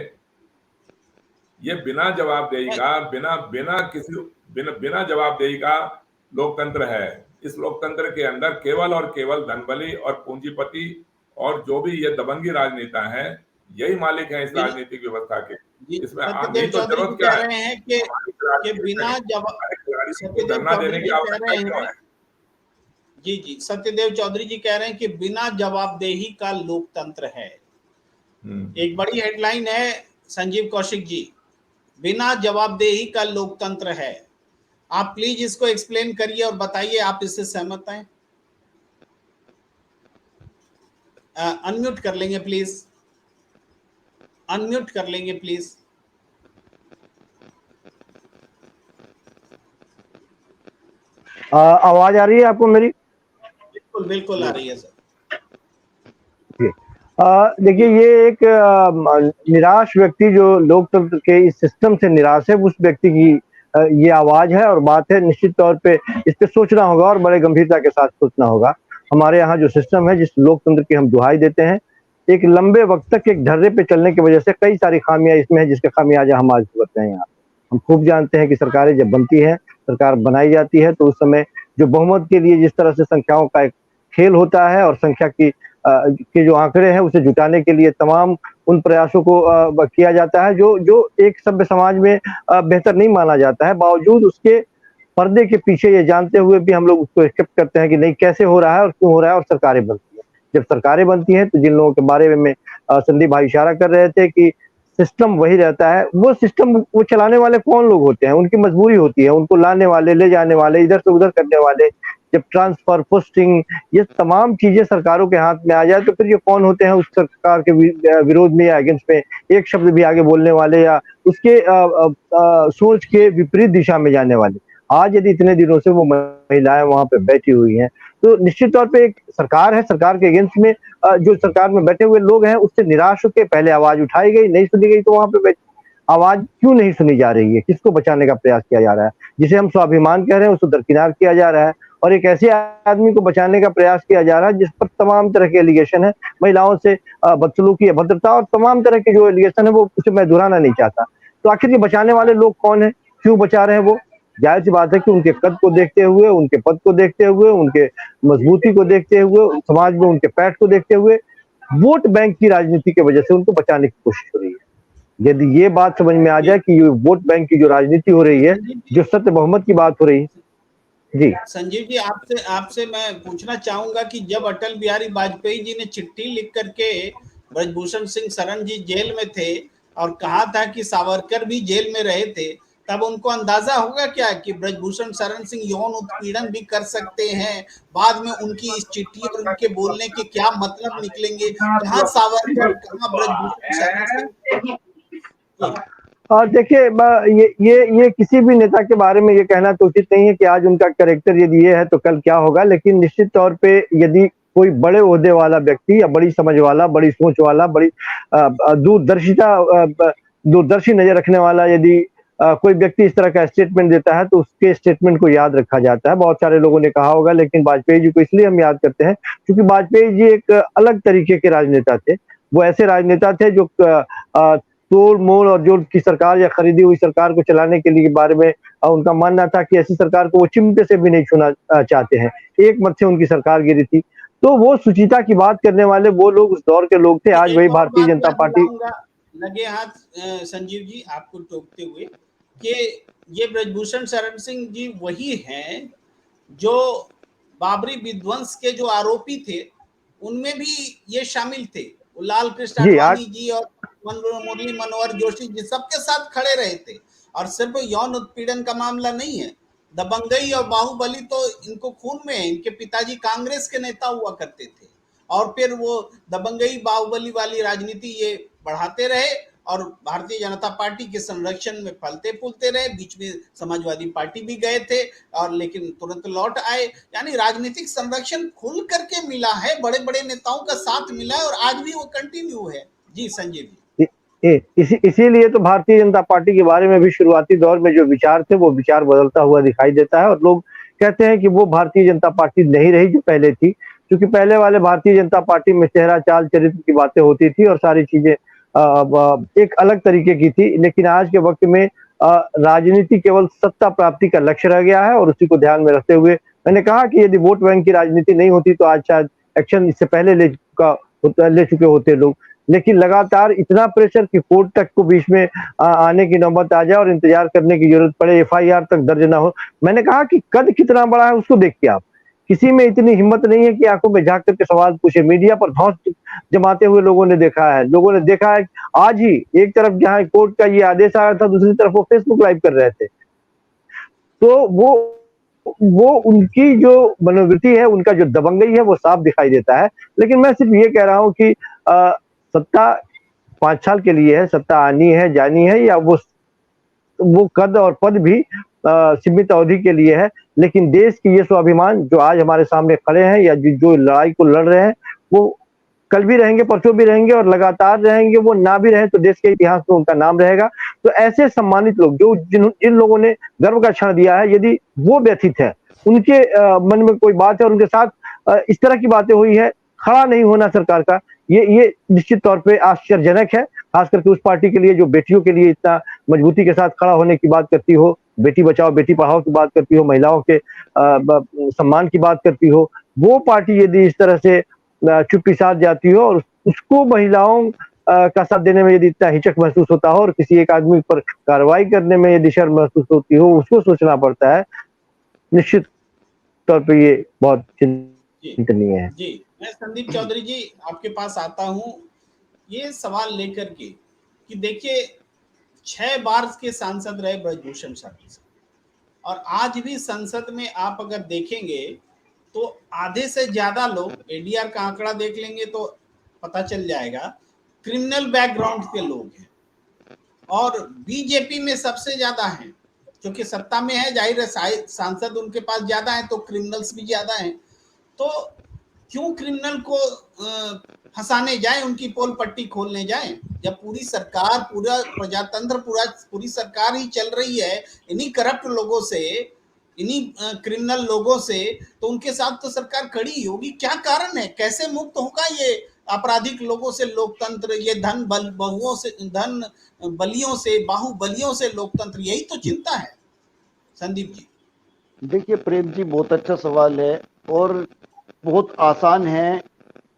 ये बिना जवाबदेही का, बिना जवाबदेही का लोकतंत्र है। इस लोकतंत्र के अंदर केवल और केवल धनबली और पूंजीपति और जो भी ये दबंगी राजनेता है, यही मालिक है इस राजनीतिक व्यवस्था के। इसमें नहीं सत्यदेव तो चौधरी जी जरूरत क्या कह है? रहे हैं कि बिना जवाब, हमारे खिलाड़ी को सत्यदेव धरना देने चौधरी की जी कह आवश्यकता रहे क्यों हैं, है? जी सत्यदेव चौधरी जी कह रहे हैं कि बिना जवाबदेही का लोकतंत्र है। एक बड़ी हेडलाइन है संजीव कौशिक जी, बिना जवाबदेही का लोकतंत्र है। आप प्लीज इसको एक्सप्लेन करिए और बताइए आप इससे सहमत हैं? अनम्यूट कर लेंगे प्लीज, अनम्यूट कर लेंगे प्लीज। आवाज आ रही है आपको मेरी? बिल्कुल बिल्कुल आ रही है सर। देखिए, ये एक निराश व्यक्ति जो लोकतंत्र के इस सिस्टम से निराश है, उस व्यक्ति की ये आवाज है और बात है। निश्चित तौर पे इस पे सोचना होगा और बड़े गंभीरता के साथ सोचना होगा। हमारे यहाँ जो सिस्टम है, जिस लोकतंत्र की हम दुहाई देते हैं, एक लंबे वक्त तक एक ढर्रे पे चलने की वजह से कई सारी खामियां इसमें है, जिसके खामियाजा हम आज भुगत रहे हैं। यहाँ हम खूब जानते हैं कि सरकारें जब बनती है, सरकार बनाई जाती है, तो उस समय जो बहुमत के लिए जिस तरह से संख्याओं का एक खेल होता है और संख्या की के जो आंकड़े हैं उसे जुटाने के लिए तमाम उन प्रयासों को किया जाता है जो जो एक सभ्य समाज में बेहतर नहीं माना जाता है। बावजूद उसके पर्दे के पीछे ये जानते हुए भी हम लोग उसको एक्सेप्ट करते हैं कि नहीं, कैसे हो रहा है और क्यों हो रहा है, और सरकारें बनती हैं। जब सरकारें बनती हैं तो जिन लोगों के बारे में संदीप भाई इशारा कर रहे थे कि सिस्टम वही रहता है, वो सिस्टम वो चलाने वाले कौन लोग होते हैं? उनकी मजबूरी होती है, उनको लाने वाले, ले जाने वाले, इधर से उधर करने वाले। जब ट्रांसफर, पोस्टिंग, ये तमाम चीजें सरकारों के हाथ में आ जाए तो फिर ये कौन होते हैं उस सरकार के विरोध में या अगेंस्ट में एक शब्द भी आगे बोलने वाले या उसके सोच के विपरीत दिशा में जाने वाले। आज यदि इतने दिनों से वो महिलाएं वहां पे बैठी हुई हैं, तो निश्चित तौर पे एक सरकार है, सरकार के अगेंस्ट में जो सरकार में बैठे हुए लोग हैं उससे निराश होकर पहले आवाज उठाई गई, नहीं सुनी गई, तो वहां पे आवाज क्यों नहीं सुनी जा रही है? किसको बचाने का प्रयास किया जा रहा है? जिसे हम स्वाभिमान कह रहे हैं उसको दरकिनार किया जा रहा है और एक ऐसे आदमी को बचाने का प्रयास किया जा रहा है जिस पर तमाम तरह के एलिगेशन है, महिलाओं से बदसलूकी, अभद्रता और तमाम तरह के जो एलिगेशन है वो उसे मैं दोहराना नहीं चाहता। तो आखिर ये बचाने वाले लोग कौन है, क्यों बचा रहे हैं? वो जाहिर सी बात है कि उनके कद को देखते हुए, उनके पद को देखते हुए, उनके मजबूती को देखते हुए, समाज में उनके पैठ को देखते हुए, वोट बैंक की राजनीति की वजह से उनको बचाने की कोशिश हो रही है। यदि ये बात समझ में आ जाए कि ये वोट बैंक की जो राजनीति हो रही है, जो सत्य बहुमत की बात हो रही है। जी संजीव जी, आपसे आपसे मैं पूछना चाहूंगा कि जब अटल बिहारी वाजपेयी जी ने चिट्ठी लिख करके ब्रजभूषण सिंह शरण जी जेल में थे और कहा था कि सावरकर भी जेल में रहे थे, तब उनको अंदाजा होगा क्या कि ब्रजभूषण शरण सिंह यौन उत्पीड़न भी कर सकते हैं? बाद में उनकी इस चिट्ठी और उनके बोलने के क्या मतलब निकलेंगे? कहाँ सावरकर, कहाँ ब्रजभूषण शरण सिंह? और देखिए, ये किसी भी नेता के बारे में ये कहना तो उचित नहीं है कि आज उनका कैरेक्टर यदि ये है तो कल क्या होगा। लेकिन निश्चित तौर पे यदि कोई बड़े ओहदे वाला व्यक्ति या बड़ी समझ वाला, बड़ी सोच वाला, बड़ी दूरदर्शी नजर रखने वाला यदि कोई व्यक्ति इस तरह का स्टेटमेंट देता है तो उसके स्टेटमेंट को याद रखा जाता है। बहुत सारे लोगों ने कहा होगा, लेकिन वाजपेयी जी को इसलिए हम याद करते हैं क्योंकि वाजपेयी जी एक अलग तरीके के राजनेता थे। वो ऐसे राजनेता थे जो तोड़ मोड़ और जो की सरकार या खरीदी हुई सरकार को चलाने के लिए बारे में उनका मानना था कि ऐसी सरकार को वो चिमटे से भी नहीं छूना चाहते हैं। एक मत से उनकी सरकार गिरी थी। तो वो सुचिता की बात करने वाले वो लोग उस दौर के लोग थे। आज वही भारतीय जनता पार्टी। लगे हाथ संजीव जी आपको टोकते हुए कि ये ब्रजभूषण शरण सिंह जी वही हैं जो बाबरी विध्वंस के जो आरोपी थे उनमें भी ये शामिल थे। लाल कृष्ण जी आज आडवाणी जी और मुरली मनोहर जोशी जी सबके साथ खड़े रहे थे। और सिर्फ यौन उत्पीड़न का मामला नहीं है, दबंगई और बाहुबली तो इनको खून में है। इनके पिताजी कांग्रेस के नेता हुआ करते थे और फिर वो दबंगई बाहुबली वाली राजनीति ये बढ़ाते रहे और भारतीय जनता पार्टी के संरक्षण में फलते फूलते रहे। बीच में समाजवादी पार्टी भी गए थे और लेकिन तुरंत लौट आए। यानी राजनीतिक संरक्षण खुल करके मिला है, बड़े बड़े नेताओं का साथ मिला है और आज भी वो कंटिन्यू है। जी संजय जी। इसीलिए तो भारतीय जनता पार्टी के बारे में भी शुरुआती दौर में जो विचार थे वो विचार बदलता हुआ दिखाई देता है और लोग कहते हैं कि वो भारतीय जनता पार्टी नहीं रही जो पहले थी, क्योंकि पहले वाले भारतीय जनता पार्टी में चेहरा चाल चरित्र की बातें होती थी और सारी चीजें एक अलग तरीके की थी। लेकिन आज के वक्त में राजनीति केवल सत्ता प्राप्ति का लक्ष्य रह गया है और उसी को ध्यान में रखते हुए मैंने कहा कि यदि वोट बैंक की राजनीति नहीं होती तो आज शायद एक्शन इससे पहले ले चुके होते लोग। लेकिन लगातार इतना प्रेशर कि कोर्ट तक को बीच में आने की नौबत आ जाए और इंतजार करने की जरूरत पड़े, एफआईआर तक दर्ज ना हो। मैंने कहा कि कद कितना बड़ा है उसको देख के आप, किसी में इतनी हिम्मत नहीं है कि आंखों में झांक करके सवाल पूछे। मीडिया पर धौंस जमाते हुए लोगों ने देखा है। लोगों ने देखा है आज ही एक तरफ जहां कोर्ट का ये आदेश आया था, दूसरी तरफ वो फेसबुक लाइव कर रहे थे। तो वो उनकी जो मनोवृत्ति है, उनका जो दबंगई है वो साफ दिखाई देता है। लेकिन मैं सिर्फ ये कह रहा हूं कि सत्ता 5 साल के लिए है, सत्ता आनी है जानी है, या वो कद और पद भी सीमित अवधि के लिए है। लेकिन देश की ये स्वाभिमान जो आज हमारे सामने खड़े हैं या जो लड़ाई को लड़ रहे हैं, वो कल भी रहेंगे, परसों भी रहेंगे और लगातार रहेंगे। वो ना भी रहे तो देश के इतिहास में उनका नाम रहेगा। तो ऐसे सम्मानित लोग जो जिन लोगों ने गर्व का क्षण दिया है, यदि वो व्यथित है, उनके मन में कोई बात है और उनके साथ इस तरह की बातें हुई है, खड़ा नहीं होना सरकार का, ये निश्चित तौर पे आश्चर्यजनक है। खास करके उस पार्टी के लिए जो बेटियों के लिए इतना मजबूती के साथ खड़ा होने की बात करती हो, बेटी बचाओ बेटी पढ़ाओ की बात करती हो, महिलाओं के सम्मान की बात करती हो। वो पार्टी यदि इस तरह से चुप्पी साध जाती हो और उसको महिलाओं का साथ देने में यदि इतना हिचक महसूस होता हो और किसी एक आदमी पर कार्रवाई करने में यदि शर्म महसूस होती हो, उसको सोचना पड़ता है। निश्चित तौर पे ये बहुत चिंतनीय है। जी, मैं संदीप चौधरी जी आपके पास आता हूं ये सवाल लेकर के कि देखिए 6 बार के सांसद रहे ब्रजभूषण शर्मा और आज भी संसद में आप अगर देखेंगे तो आधे से ज्यादा लोग, एडीआर का आंकड़ा देख लेंगे तो पता चल जाएगा, क्रिमिनल बैकग्राउंड के लोग हैं। और बीजेपी में सबसे ज्यादा हैं, क्योंकि सत्ता में है, जाहिर है सांसद उनके पास ज्यादा है तो क्रिमिनल्स भी ज्यादा हैं। तो क्यों क्रिमिनल को फंसाने जाए, उनकी पोल पट्टी खोलने जाए, जब पूरी सरकार, पूरा प्रजातंत्र, पूरी सरकार ही चल रही है इन्हीं करप्ट लोगों से, इन्हीं क्रिमिनल लोगों से, तो उनके साथ तो सरकार खड़ी ही होगी। क्या कारण है, कैसे मुक्त होगा ये आपराधिक लोगों से लोकतंत्र, ये धन बहुओं से, धन बलियों से, बाहुबलियों से लोकतंत्र? यही तो चिंता है संदीप जी। देखिए प्रेम जी, बहुत अच्छा सवाल है और बहुत आसान है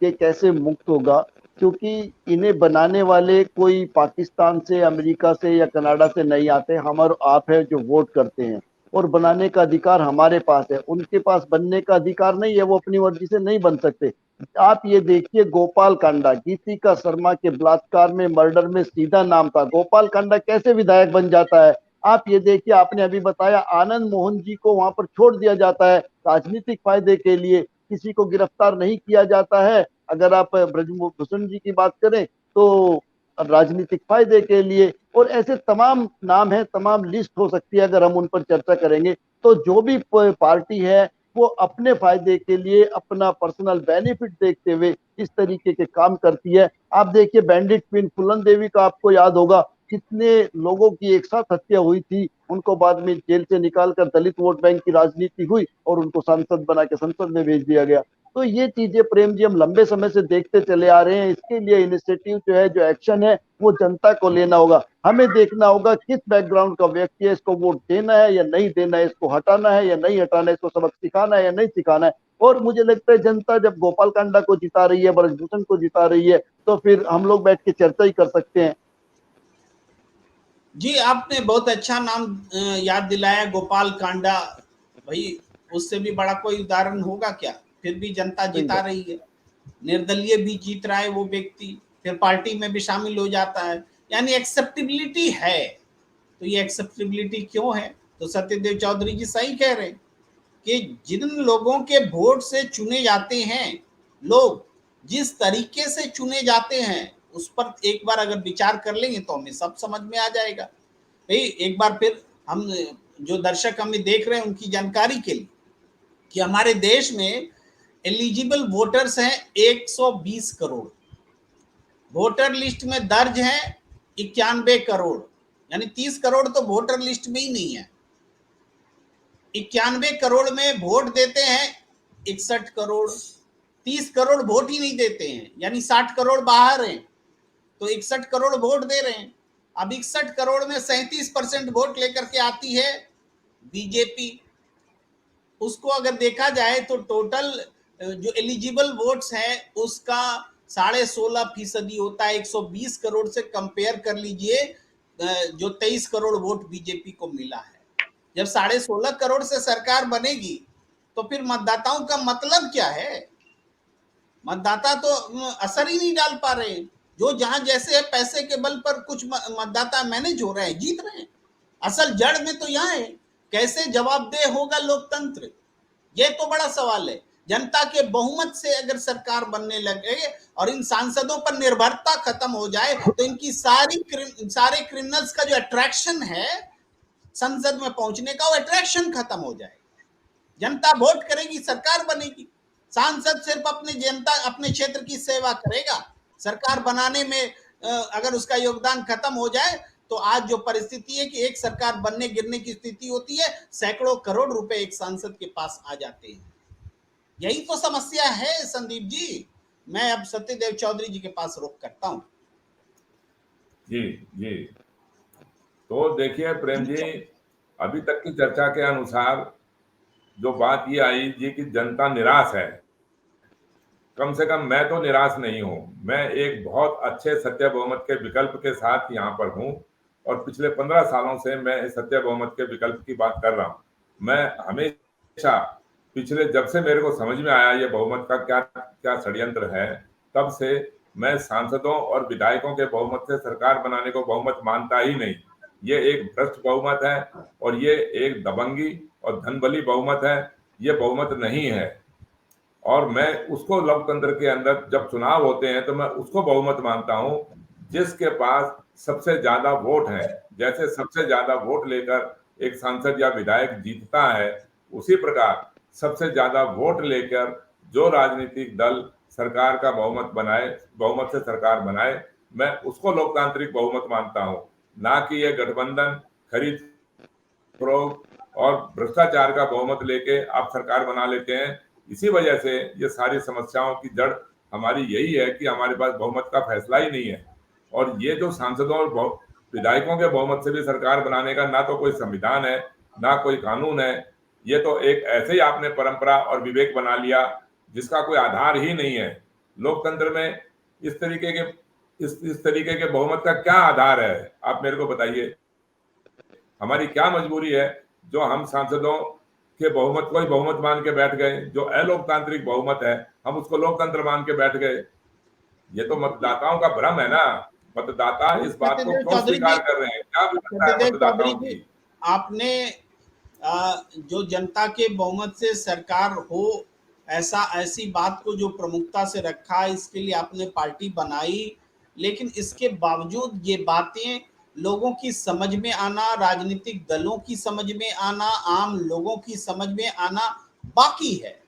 कि कैसे मुक्त होगा, क्योंकि इन्हें बनाने वाले कोई पाकिस्तान से, अमेरिका से या कनाडा से नहीं आते। हम और आप है जो वोट करते हैं और बनाने का अधिकार हमारे पास है, उनके पास बनने का अधिकार नहीं है। वो अपनी मर्जी से नहीं बन सकते। आप ये देखिए, गोपाल कांडा, गीतिका शर्मा के बलात्कार में, मर्डर में सीधा नाम था, गोपाल कांडा कैसे विधायक बन जाता है? आप ये देखिए, आपने अभी बताया आनंद मोहन जी को वहां पर छोड़ दिया जाता है राजनीतिक फायदे के लिए, किसी को गिरफ्तार नहीं किया जाता है। अगर आप ब्रजभूषण जी की बात करें तो राजनीतिक फायदे के लिए, और ऐसे तमाम नाम है, तमाम लिस्ट हो सकती है अगर हम उन पर चर्चा करेंगे। तो जो भी पार्टी है वो अपने फायदे के लिए, अपना पर्सनल बेनिफिट देखते हुए इस तरीके के काम करती है। आप देखिए बैंडिट क्वीन फूलन देवी का आपको याद होगा, कितने लोगों की एक साथ हत्या हुई थी, उनको बाद में जेल से निकालकर दलित वोट बैंक की राजनीति हुई और उनको सांसद बना के संसद में भेज दिया गया। तो ये चीजें प्रेम जी हम लंबे समय से देखते चले आ रहे हैं। इसके लिए इनिशिएटिव जो है, जो एक्शन है, वो जनता को लेना होगा। हमें देखना होगा किस बैकग्राउंड का व्यक्ति है, इसको वोट देना है या नहीं देना है, इसको हटाना है या नहीं हटाना है, इसको सबक सिखाना है या नहीं सिखाना है। और मुझे लगता है जनता जब गोपाल कांडा को जिता रही है, ब्रजभूषण को जिता रही है, तो फिर हम लोग बैठ के चर्चा ही कर सकते हैं। जी, आपने बहुत अच्छा नाम याद दिलाया, गोपाल कांडा। भाई उससे भी बड़ा कोई उदाहरण होगा क्या? फिर भी जनता जिता रही है, निर्दलीय भी जीत रहा है वो व्यक्ति, फिर पार्टी में भी शामिल हो जाता है, यानी एक्सेप्टेबिलिटी है। तो ये एक्सेप्टेबिलिटी क्यों है? तो सत्यदेव चौधरी जी सही कह रहे हैं कि जिन लोगों के वोट से चुने जाते हैं लोग, जिस तरीके से चुने जाते हैं, उस पर एक बार अगर विचार कर लेंगे तो हमें सब समझ में आ जाएगा। भाई एक बार फिर हम जो दर्शक हमें देख रहे हैं उनकी जानकारी के लिए कि हमारे देश में एलिजिबल वोटर्स हैं 120 करोड़, वोटर लिस्ट में दर्ज हैं 91 करोड़, यानी 30 करोड़ तो वोटर लिस्ट में ही नहीं है। 91 करोड़ में वोट देते हैं 61 करोड़, 30 करोड़ वोट ही नहीं देते हैं, यानी 60 करोड़ बाहर हैं, तो 61 करोड़ वोट दे रहे हैं। अब 61 करोड़ में 37% वोट लेकर के आती है बीजेपी। उसको अगर देखा जाए तो टोटल जो एलिजिबल वोट्स हैं उसका 16.5% होता है। 120 करोड़ से कंपेयर कर लीजिए जो 23 करोड़ वोट बीजेपी को मिला है। जब 16.5 करोड़ से सरकार बनेगी तो फिर मतदाताओं का मतलब क्या है? मतदाता तो असर ही नहीं डाल पा रहे हैं। जो जहां जैसे है पैसे के बल पर कुछ मतदाता मैनेज हो रहे हैं, जीत रहे हैं। असल जड़ में तो यहाँ है, कैसे जवाबदेह होगा लोकतंत्र, ये तो बड़ा सवाल है। जनता के बहुमत से अगर सरकार बनने लगे और इन सांसदों पर निर्भरता खत्म हो जाए तो इनकी सारे क्रिमिनल्स का जो अट्रैक्शन है संसद में पहुंचने का, वो अट्रैक्शन खत्म हो जाएगा। जनता वोट करेगी, सरकार बनेगी। सांसद सिर्फ अपने क्षेत्र की सेवा करेगा। सरकार बनाने में अगर उसका योगदान खत्म हो जाए तो आज जो परिस्थिति है कि एक सरकार बनने गिरने की स्थिति होती है, सैकड़ों करोड़ रुपए एक सांसद के पास आ जाते हैं। यही तो समस्या है संदीप जी। मैं अब सत्यदेव चौधरी जी के पास रुख करता हूं। जी जी, तो देखिए प्रेम जी, अभी तक की चर्चा के अनुसार जो बात ये आई जी कि जनता निराश है। कम से कम मैं तो निराश नहीं हूं। मैं एक बहुत अच्छे सत्य बहुमत के विकल्प के साथ यहाँ पर हूं और पिछले 15 सालों से मैं इस सत्य बहुमत के विकल्प की बात कर रहा हूं। मैं हमेशा पिछले जब से मेरे को समझ में आया ये बहुमत का क्या क्या षड्यंत्र है, तब से मैं सांसदों और विधायकों के बहुमत से सरकार बनाने को बहुमत मानता ही नहीं। ये एक भ्रष्ट बहुमत है और ये एक दबंगी और धनबली बहुमत है। ये बहुमत नहीं है और मैं उसको लोकतंत्र के अंदर जब चुनाव होते हैं तो मैं उसको बहुमत मानता हूं जिसके पास सबसे ज्यादा वोट है। जैसे सबसे ज्यादा वोट लेकर एक सांसद या विधायक जीतता है, उसी प्रकार सबसे ज्यादा वोट लेकर जो राजनीतिक दल सरकार का बहुमत बनाए, बहुमत से सरकार बनाए, मैं उसको लोकतांत्रिक बहुमत मानता हूं, ना कि ये गठबंधन, खरीद फरोख्त और भ्रष्टाचार का बहुमत लेके आप सरकार बना लेते हैं। इसी वजह से ये सारी समस्याओं की जड़ हमारी यही है कि हमारे पास बहुमत का फैसला ही नहीं है। और ये जो सांसदों और विधायकों के बहुमत से भी सरकार बनाने का ना तो कोई संविधान है, ना कोई कानून है। ये तो एक ऐसे ही आपने परंपरा और विवेक बना लिया जिसका कोई आधार ही नहीं है। लोकतंत्र में इस तरीके के बहुमत का क्या आधार है, आप मेरे को बताइए। हमारी क्या मजबूरी है जो हम सांसदों के बहुमत को ही बहुमत मान के बैठ गए? जो अलोकतांत्रिक बहुमत है हम उसको लोकतंत्र मान के बैठ गए। ये तो मतदाताओं का भ्रम है ना। मतदाता इस बात को क्यों स्वीकार कर रहे हैं? क्या व्यवस्था है मतदाताओं की? आपने जो जनता के बहुमत से सरकार हो ऐसी बात को जो प्रमुखता से रखा, इसके लिए आपने पार्टी बनाई, लेकिन इसके बावजूद ये बातें लोगों की समझ में आना, राजनीतिक दलों की समझ में आना, आम लोगों की समझ में आना बाकी है।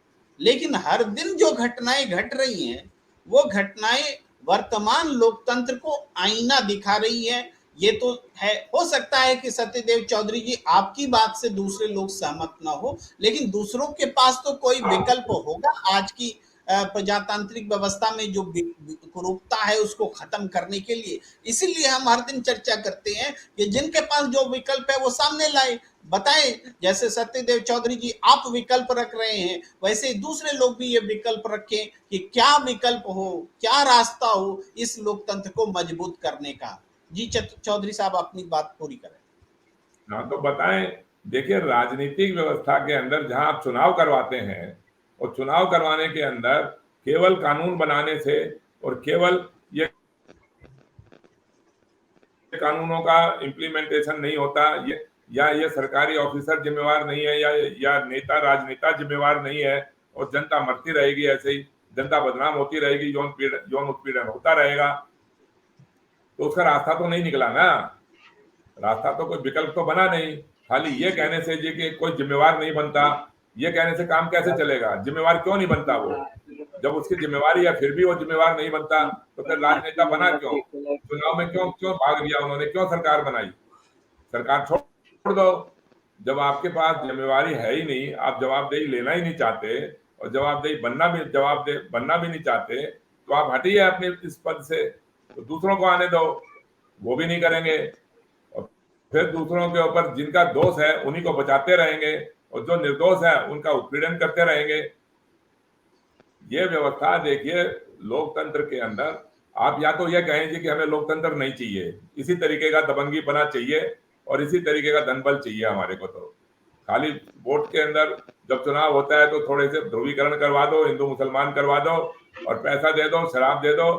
लेकिन हर दिन जो घटनाएं घट रही हैं वो घटनाएं वर्तमान लोकतंत्र को आईना दिखा रही है। ये तो है, हो सकता है कि सत्यदेव चौधरी जी आपकी बात से दूसरे लोग सहमत ना हो, लेकिन दूसरों के पास तो कोई विकल्प होगा आज की प्रजातांत्रिक व्यवस्था में जो कुरूपता है उसको खत्म करने के लिए। इसीलिए हम हर दिन चर्चा करते हैं कि जिनके पास जो विकल्प है वो सामने लाए, बताएं। जैसे सत्यदेव चौधरी जी आप विकल्प रख रहे हैं, वैसे दूसरे लोग भी ये विकल्प रखें कि क्या विकल्प हो, क्या रास्ता हो इस लोकतंत्र को मजबूत करने का। जी चौधरी साहब अपनी बात पूरी करें। हाँ तो बताएं देखिए, राजनीतिक व्यवस्था के अंदर जहां आप चुनाव करवाते हैं और चुनाव करवाने के अंदर केवल कानून बनाने से और केवल ये कानूनों का इम्प्लीमेंटेशन नहीं होता, ये सरकारी ऑफिसर जिम्मेवार नहीं है, या नेता राजनेता जिम्मेवार नहीं है, और जनता मरती रहेगी ऐसे ही, जनता बदनाम होती रहेगी, यौन उत्पीड़न होता रहेगा, तो उसका रास्ता तो नहीं निकला ना। रास्ता तो कोई विकल्प तो बना नहीं। खाली ये कहने से जी कि कोई जिम्मेवार नहीं बनता, ये कहने से काम कैसे चलेगा? जिम्मेवार क्यों नहीं बनता वो? जब उसकी जिम्मेवारी है फिर भी वो जिम्मेवार नहीं बनता, तो फिर राजनेता बना क्यों? चुनाव में क्यों क्यों भाग लिया उन्होंने? क्यों सरकार बनाई? सरकार छोड़ दो। जब आपके पास जिम्मेवारी है ही नहीं, आप जवाबदेही लेना ही नहीं चाहते, और जवाबदेही बनना भी नहीं चाहते, तो आप हटिए अपने इस पद से, तो दूसरों को आने दो, वो भी नहीं करेंगे, और फिर दूसरों के ऊपर जिनका दोष है उन्हीं को बचाते रहेंगे, और जो निर्दोष है उनका उत्पीड़न करते रहेंगे। ये व्यवस्था देखिए, लोकतंत्र के अंदर आप या तो ये कहेंगे कि हमें लोकतंत्र नहीं चाहिए, इसी तरीके का दबंगीपना चाहिए और इसी तरीके का धनबल चाहिए हमारे को, तो खाली वोट के अंदर जब चुनाव होता है तो थोड़े से ध्रुवीकरण करवा दो, हिंदू मुसलमान करवा दो, और पैसा दे दो, शराब दे दो,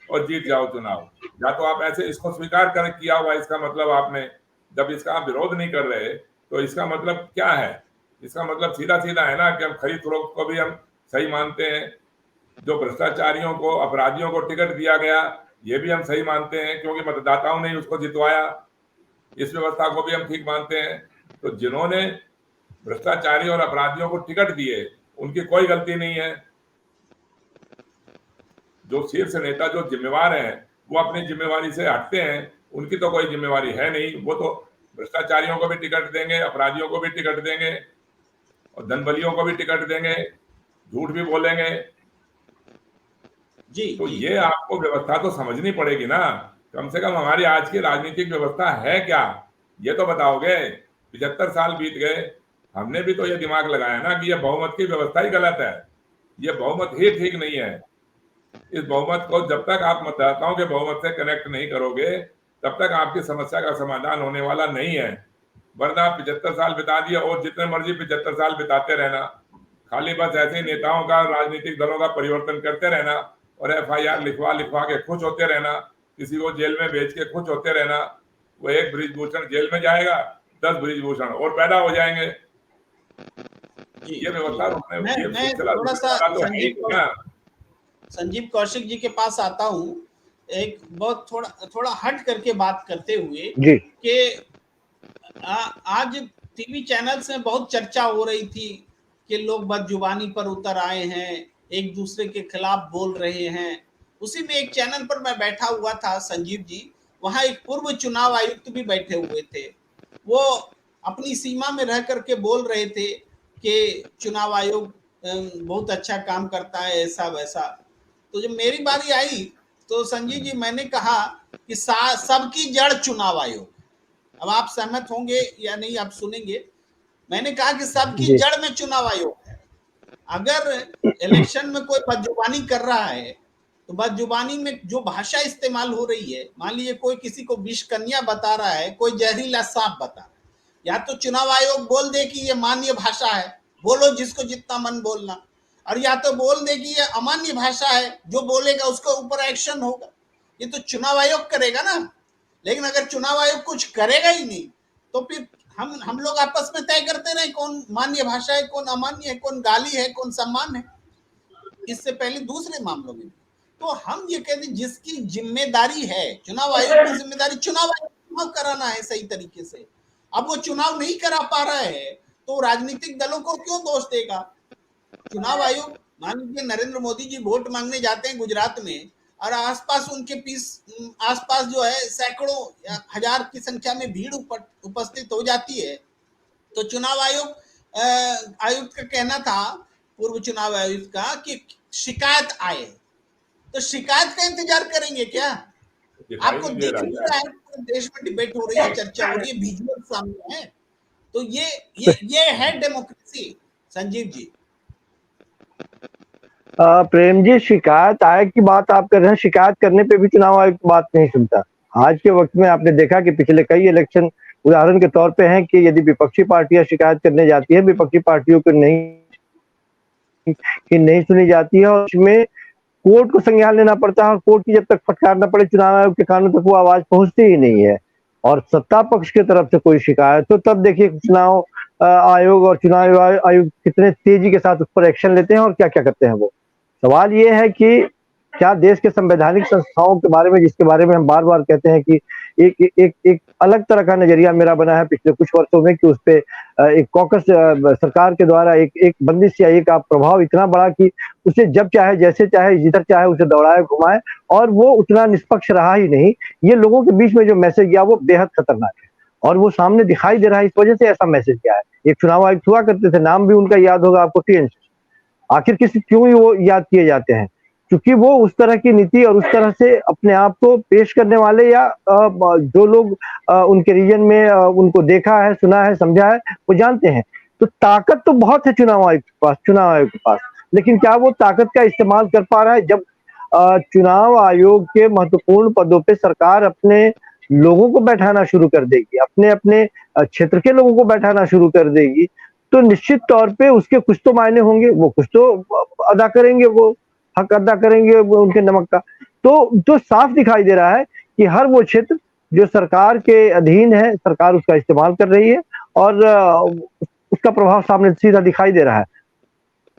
और जीत जाओ चुनाव। या तो आप ऐसे इसको स्वीकार कर किया हुआ, इसका मतलब आपने, जब इसका आप विरोध नहीं कर रहे तो इसका मतलब क्या है? इसका मतलब सीधा सीधा है ना कि हम खरीद फरोख्त को भी हम सही मानते हैं, जो भ्रष्टाचारियों को, अपराधियों को टिकट दिया गया ये भी हम सही मानते हैं, क्योंकि मतदाताओं ने उसको जितवाया, इस व्यवस्था को भी हम ठीक मानते हैं। तो जिन्होंने भ्रष्टाचारी और अपराधियों को टिकट दिए उनकी कोई गलती नहीं है। जो शीर्ष नेता जो जिम्मेवार हैं वो अपनी जिम्मेवारी से हटते हैं, उनकी तो कोई जिम्मेवारी है नहीं, वो तो भ्रष्टाचारियों को भी टिकट देंगे, अपराधियों को भी टिकट देंगे, और धनबलियों को भी टिकट देंगे, झूठ भी बोलेंगे। जी तो जी ये आपको व्यवस्था तो समझनी पड़ेगी ना। कम से कम हमारी आज की राजनीतिक व्यवस्था है क्या, ये तो बताओगे। 75 साल बीत गए, हमने भी तो ये दिमाग लगाया ना कि ये बहुमत की व्यवस्था ही गलत है, ये बहुमत ही ठीक नहीं है। इस बहुमत को जब तक आप मतदाताओं के बहुमत से कनेक्ट नहीं करोगे तब तक आपकी समस्या का समाधान होने वाला नहीं है। वरना 75 साल बिता दिए और जितने मर्जी 75 साल बिताते रहना, खाली बस ऐसे नेताओं का, राजनीतिक दलों का परिवर्तन करते रहना, और FIR लिखवा लिखवा के खुश होते रहना, किसी को जेल में भेज के खुश होते रहना। वो एक बृजभूषण जेल में जाएगा, 10 बृजभूषण और पैदा हो जाएंगे। जी ये व्यवस्था मैं सिलसिला थोड़ा सा तो है ही ना। संजीव कौशिक जी के पास आता हूँ, एक बहुत थोड़ा हट करके बात करते हुए जी कि आज टीवी चैनल्स में बहुत चर्चा हो रही थी कि लोग बदजुबानी पर उतर आए हैं, एक दूसरे के खिलाफ बोल रहे हैं। उसी में एक चैनल पर मैं बैठा हुआ था संजीव जी, वहां एक पूर्व चुनाव आयुक्त भी बैठे हुए थे। वो अपनी सीमा में रह करके बोल रहे थे कि चुनाव आयोग बहुत अच्छा काम करता है, ऐसा वैसा। तो जब मेरी बारी आई तो संजीव जी मैंने कहा कि सबकी जड़ चुनाव आयोग। अब आप सहमत होंगे या नहीं आप सुनेंगे। मैंने कहा कि सबकी जी जड़ में चुनाव आयोग है। अगर इलेक्शन में कोई बदजुबानी कर रहा है तो बदजुबानी में जो भाषा इस्तेमाल हो रही है, मान लीजिए कोई किसी को विष कन्या बता रहा है, कोई जहरीला सांप बता रहा है, या तो चुनाव आयोग बोल दे कि ये मान्य भाषा है, बोलो जिसको जितना मन बोलना, और या तो बोल दे कि ये अमान्य भाषा है, जो बोलेगा उसके ऊपर एक्शन होगा। ये तो चुनाव आयोग करेगा ना। लेकिन अगर चुनाव आयोग कुछ करेगा ही नहीं तो फिर हम लोग आपस में तय करते रहे कौन मान्य भाषा है, कौन अमान्य है, कौन गाली है, कौन सम्मान है। इससे पहले दूसरे मामलों में तो हम ये कहते हैं जिसकी जिम्मेदारी है, चुनाव आयोग की जिम्मेदारी चुनाव आयोग चुनाव कराना है सही तरीके से। अब वो चुनाव नहीं करा पा रहा है तो राजनीतिक दलों को क्यों दोष देगा? चुनाव आयोग, मान लीजिए नरेंद्र मोदी जी वोट मांगने जाते हैं गुजरात में, और आसपास उनके आसपास जो है सैकड़ों या हजार की संख्या में भीड़ उपस्थित हो जाती है, तो चुनाव आयुक्त का कहना था, पूर्व चुनाव आयुक्त का, कि शिकायत आए। तो शिकायत का इंतजार करेंगे क्या? आपको दिख नहीं रहा है पूरे देश में डिबेट हो रही है, चर्चा हो रही है, विजुअल सामने है। तो ये है डेमोक्रेसी संजीव जी। प्रेम जी, शिकायत आय की बात आप कर रहे हैं, शिकायत करने पे भी चुनाव आयोग बात नहीं सुनता। आज के वक्त में आपने देखा कि पिछले कई इलेक्शन उदाहरण के तौर पे हैं कि यदि विपक्षी पार्टियां शिकायत करने जाती है, विपक्षी पार्टियों को नहीं सुनी जाती है और उसमें कोर्ट को संज्ञान लेना पड़ता है और कोर्ट की जब तक फटकार न पड़े चुनाव आयोग के कानून तक वो आवाज पहुंचती ही नहीं है। और सत्ता पक्ष की तरफ से कोई शिकायत तो तब देखिए चुनाव आयोग और चुनाव आयोग कितने तेजी के साथ उस पर एक्शन लेते हैं और क्या क्या करते हैं वो। सवाल ये है कि क्या देश के संवैधानिक संस्थाओं के बारे में, जिसके बारे में हम बार बार कहते हैं कि एक अलग तरह का नजरिया मेरा बना है पिछले कुछ वर्षों में कि उस पे एक कॉकस सरकार के द्वारा एक बंदिश या एक प्रभाव इतना बड़ा कि उसे जब चाहे जैसे चाहे जिधर चाहे उसे दौड़ाए घुमाए और वो उतना निष्पक्ष रहा ही नहीं। ये लोगों के बीच में जो मैसेज गया वो बेहद खतरनाक है और वो सामने दिखाई दे रहा है। इस वजह से ऐसा मैसेज गया है। एक चुनाव आयुक्त हुआ करते थे, नाम भी उनका याद होगा आपको, टी आखिर क्यों वो याद किए जाते हैं? क्योंकि वो उस तरह की नीति और उस तरह से अपने आप को पेश करने वाले या जो लोग उनके रीजन में उनको देखा है, सुना है, समझा है, वो जानते हैं। तो ताकत तो बहुत है चुनाव आयोग के पास, लेकिन क्या वो ताकत का इस्तेमाल कर पा रहा है? जब चुनाव आयोग के महत्वपूर्ण पदों पे सरकार अपने लोगों को बैठाना शुरू कर देगी, अपने क्षेत्र के लोगों को बैठाना शुरू कर देगी, तो निश्चित तौर पे उसके कुछ तो मायने होंगे, वो कुछ तो अदा करेंगे, वो हक अदा करेंगे उनके नमक का। तो साफ दिखाई दे रहा है कि हर वो क्षेत्र जो सरकार के अधीन है, सरकार उसका इस्तेमाल कर रही है और उसका प्रभाव सामने सीधा दिखाई दे रहा है।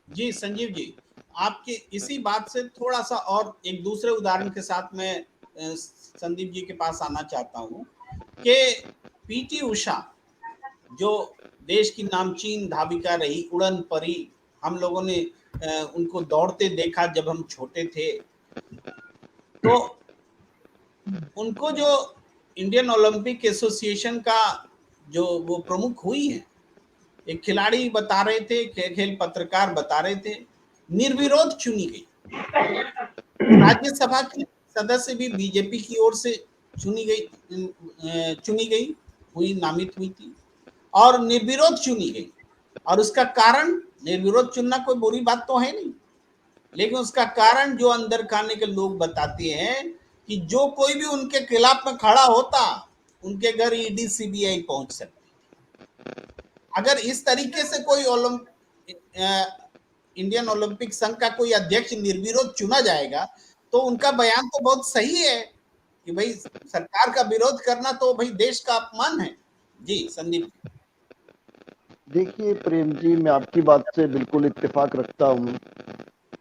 जी संजीव जी, आपकी इसी बात से थोड़ा सा और एक दूसरे उदाहरण के साथ मैं संदीप जी के पास आना चाहता हूँ कि पीटी उषा जो देश की नामचीन धाविका रही, उड़न परी, हम लोगों ने उनको दौड़ते देखा जब हम छोटे थे। तो उनको जो इंडियन ओलंपिक एसोसिएशन का जो वो प्रमुख हुई है, एक खिलाड़ी बता रहे थे, खेल पत्रकार बता रहे थे, निर्विरोध चुनी गई। राज्यसभा की सदस्य भी बीजेपी की ओर से चुनी गई हुई, नामित हुई थी और निर्विरोध चुनी गई। और उसका कारण, निर्विरोध चुनना कोई बुरी बात तो है नहीं, लेकिन उसका कारण जो अंदर खाने के लोग बताते हैं कि जो कोई भी उनके खिलाफ में खड़ा होता, उनके घर ईडी सीबीआई पहुंच सकती। अगर इस तरीके से कोई इंडियन ओलंपिक संघ का कोई अध्यक्ष निर्विरोध चुना जाएगा तो उनका बयान तो बहुत सही है कि भाई सरकार का विरोध करना तो भाई देश का अपमान है। जी संदीप। देखिए प्रेम जी, मैं आपकी बात से बिल्कुल इत्तेफाक रखता हूँ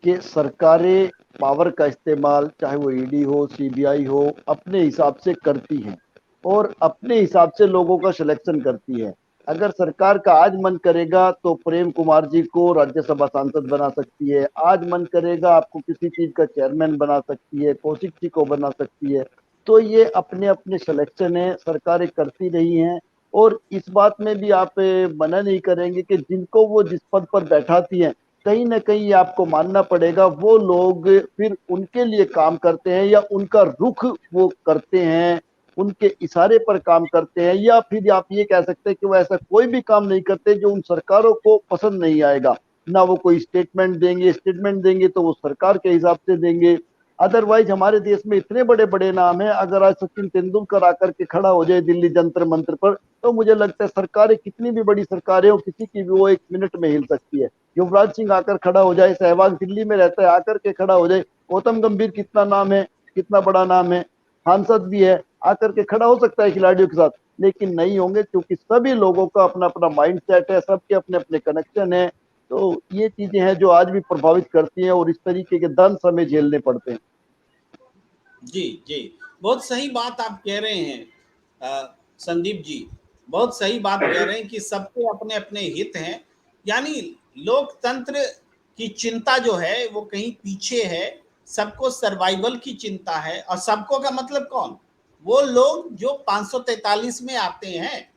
कि सरकारें पावर का इस्तेमाल, चाहे वो ईडी हो, सीबीआई हो, अपने हिसाब से करती हैं और अपने हिसाब से लोगों का सिलेक्शन करती है। अगर सरकार का आज मन करेगा तो प्रेम कुमार जी को राज्यसभा सांसद बना सकती है, आज मन करेगा आपको किसी चीज का चेयरमैन बना सकती है, कौशिक जी को बना सकती है। तो ये अपने अपने सिलेक्शन है, सरकारें करती रही हैं। और इस बात में भी आप मना नहीं करेंगे कि जिनको वो जिस पद पर बैठाती हैं, कहीं ना कहीं आपको मानना पड़ेगा वो लोग फिर उनके लिए काम करते हैं या उनका रुख वो करते हैं, उनके इशारे पर काम करते हैं, या फिर आप ये कह सकते हैं कि वो ऐसा कोई भी काम नहीं करते जो उन सरकारों को पसंद नहीं आएगा। ना वो कोई स्टेटमेंट देंगे तो वो सरकार के हिसाब से देंगे। अदरवाइज हमारे देश में इतने बड़े बड़े नाम हैं, अगर आज सचिन तेंदुलकर आकर के खड़ा हो जाए दिल्ली जंतर मंत्र पर, तो मुझे लगता है सरकारें कितनी भी बड़ी सरकारें हो, किसी की भी वो 1 मिनट में हिल सकती है। युवराज सिंह आकर खड़ा हो जाए, सहवाग दिल्ली में रहता है, आकर के खड़ा हो जाए। गौतम गंभीर कितना नाम है, कितना बड़ा नाम है, सांसद भी है, आकर के खड़ा हो सकता है खिलाड़ियों के साथ, लेकिन नहीं होंगे क्योंकि सभी लोगों का अपना अपना माइंड सेट है, सबके अपने अपने कनेक्शन है। तो ये चीजें हैं जो आज भी प्रभावित करती हैं और इस तरीके के दंश हमें झेलने पड़ते हैं। जी जी, बहुत सही बात आप कह रहे हैं संदीप जी, बहुत सही बात कह रहे हैं कि सबके अपने अपने हित हैं। यानी लोकतंत्र की चिंता जो है वो कहीं पीछे है, सबको सर्वाइवल की चिंता है। और सबको का मतलब कौन? वो लोग जो 543 में आते हैं,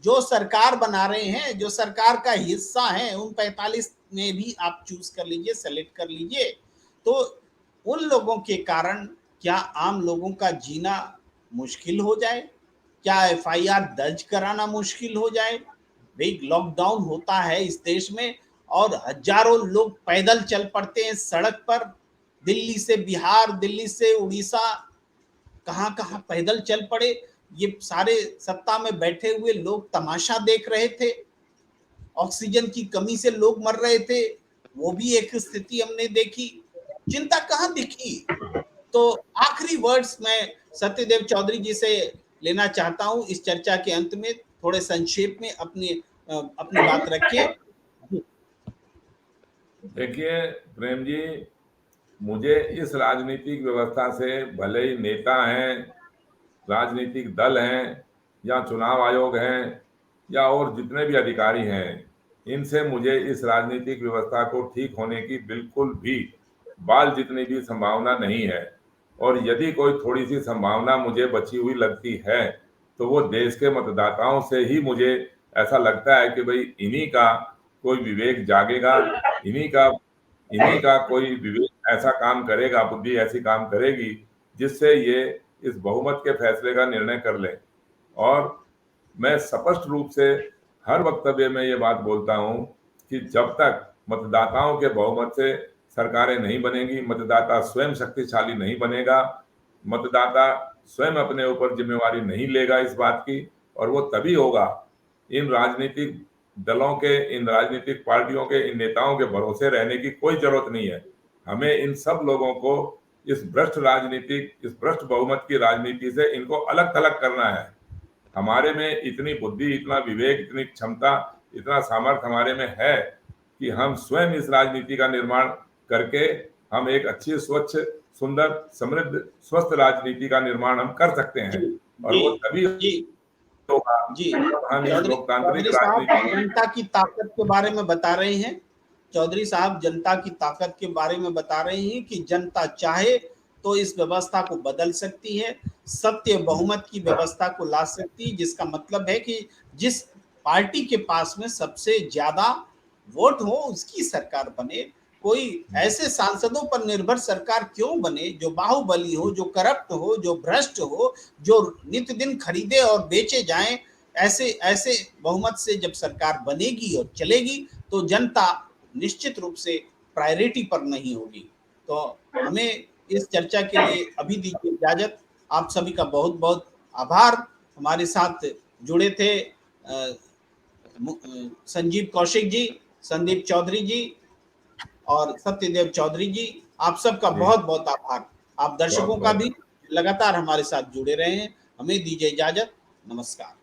जो सरकार बना रहे हैं, जो सरकार का हिस्सा है, उन 45 में भी आप चूज कर लीजिए, सेलेक्ट कर लीजिए। तो उन लोगों के कारण क्या आम लोगों का जीना मुश्किल हो जाए? क्या एफआईआर दर्ज कराना मुश्किल हो जाए? भाई लॉकडाउन होता है इस देश में और हजारों लोग पैदल चल पड़ते हैं सड़क पर, दिल्ली से बिहार, दिल्ली से उड़ीसा, कहां कहां पैदल चल पड़े। ये सारे सत्ता में बैठे हुए लोग तमाशा देख रहे थे, ऑक्सीजन की कमी से लोग मर रहे थे, वो भी एक स्थिति हमने देखी। चिंता कहां दिखी। तो आखिरी वर्ड्स मैं सत्यदेव चौधरी जी से लेना चाहता हूं इस चर्चा के अंत में। थोड़े संक्षेप में अपनी बात रखिए। देखिए प्रेम जी, मुझे इस राजनीतिक व्यवस्था से, भले ही नेता हैं, राजनीतिक दल हैं, या चुनाव आयोग हैं, या और जितने भी अधिकारी हैं, इनसे मुझे इस राजनीतिक व्यवस्था को ठीक होने की बिल्कुल भी बाल जितनी भी संभावना नहीं है। और यदि कोई थोड़ी सी संभावना मुझे बची हुई लगती है तो वो देश के मतदाताओं से ही मुझे ऐसा लगता है कि भाई इन्हीं का कोई विवेक जागेगा, इन्हीं का कोई विवेक ऐसा काम करेगा, बुद्धि ऐसी काम करेगी जिससे ये इस बहुमत के फैसले का निर्णय कर ले। और मैं स्पष्ट रूप से हर वक्तव्य में ये बात बोलता हूं कि जब तक मतदाताओं के बहुमत से सरकारें नहीं बनेंगी, मतदाता स्वयं शक्तिशाली नहीं बनेगा, मतदाता स्वयं अपने ऊपर जिम्मेवारी नहीं लेगा इस बात की, और वो तभी होगा। इन राजनीतिक दलों के, इन राजनीतिक पार्टियों के, इन नेताओं के भरोसे रहने की कोई जरूरत नहीं है। हमें इन सब लोगों को इस भ्रष्ट बहुमत की राजनीति से इनको अलग थलग करना है। हमारे में इतनी बुद्धि, इतना विवेक, इतनी क्षमता, इतना सामर्थ्य हमारे में है कि हम स्वयं इस राजनीति का निर्माण करके हम एक अच्छी, स्वच्छ, सुंदर, समृद्ध, स्वस्थ राजनीति का निर्माण हम कर सकते हैं। और वो तभी होगा जब हम इस लोकतांत्रिक राजनीति। जनता की ताकत के बारे में बता रहे हैं चौधरी साहब, जनता की ताकत के बारे में बता रहे हैं कि जनता चाहे तो इस व्यवस्था को बदल सकती है, सत्य बहुमत की व्यवस्था को ला सकती है, जिसका मतलब है कि जिस पार्टी के पास में सबसे ज्यादा वोट हो उसकी सरकार बने। कोई ऐसे सांसदों पर निर्भर सरकार क्यों बने जो बाहुबली हो, जो करप्ट हो, जो भ्रष्ट हो, जो नित्य दिन खरीदे और बेचे जाएं। ऐसे बहुमत से जब सरकार बनेगी और चलेगी तो जनता निश्चित रूप से प्रायोरिटी पर नहीं होगी। तो हमें इस चर्चा के लिए अभी दीजिए इजाजत। आप सभी का बहुत बहुत आभार। हमारे साथ जुड़े थे संजीव कौशिक जी, संदीप चौधरी जी और सत्यदेव चौधरी जी। आप सबका बहुत बहुत आभार। आप दर्शकों का भी लगातार हमारे साथ जुड़े रहे हैं। हमें दीजिए इजाजत। नमस्कार।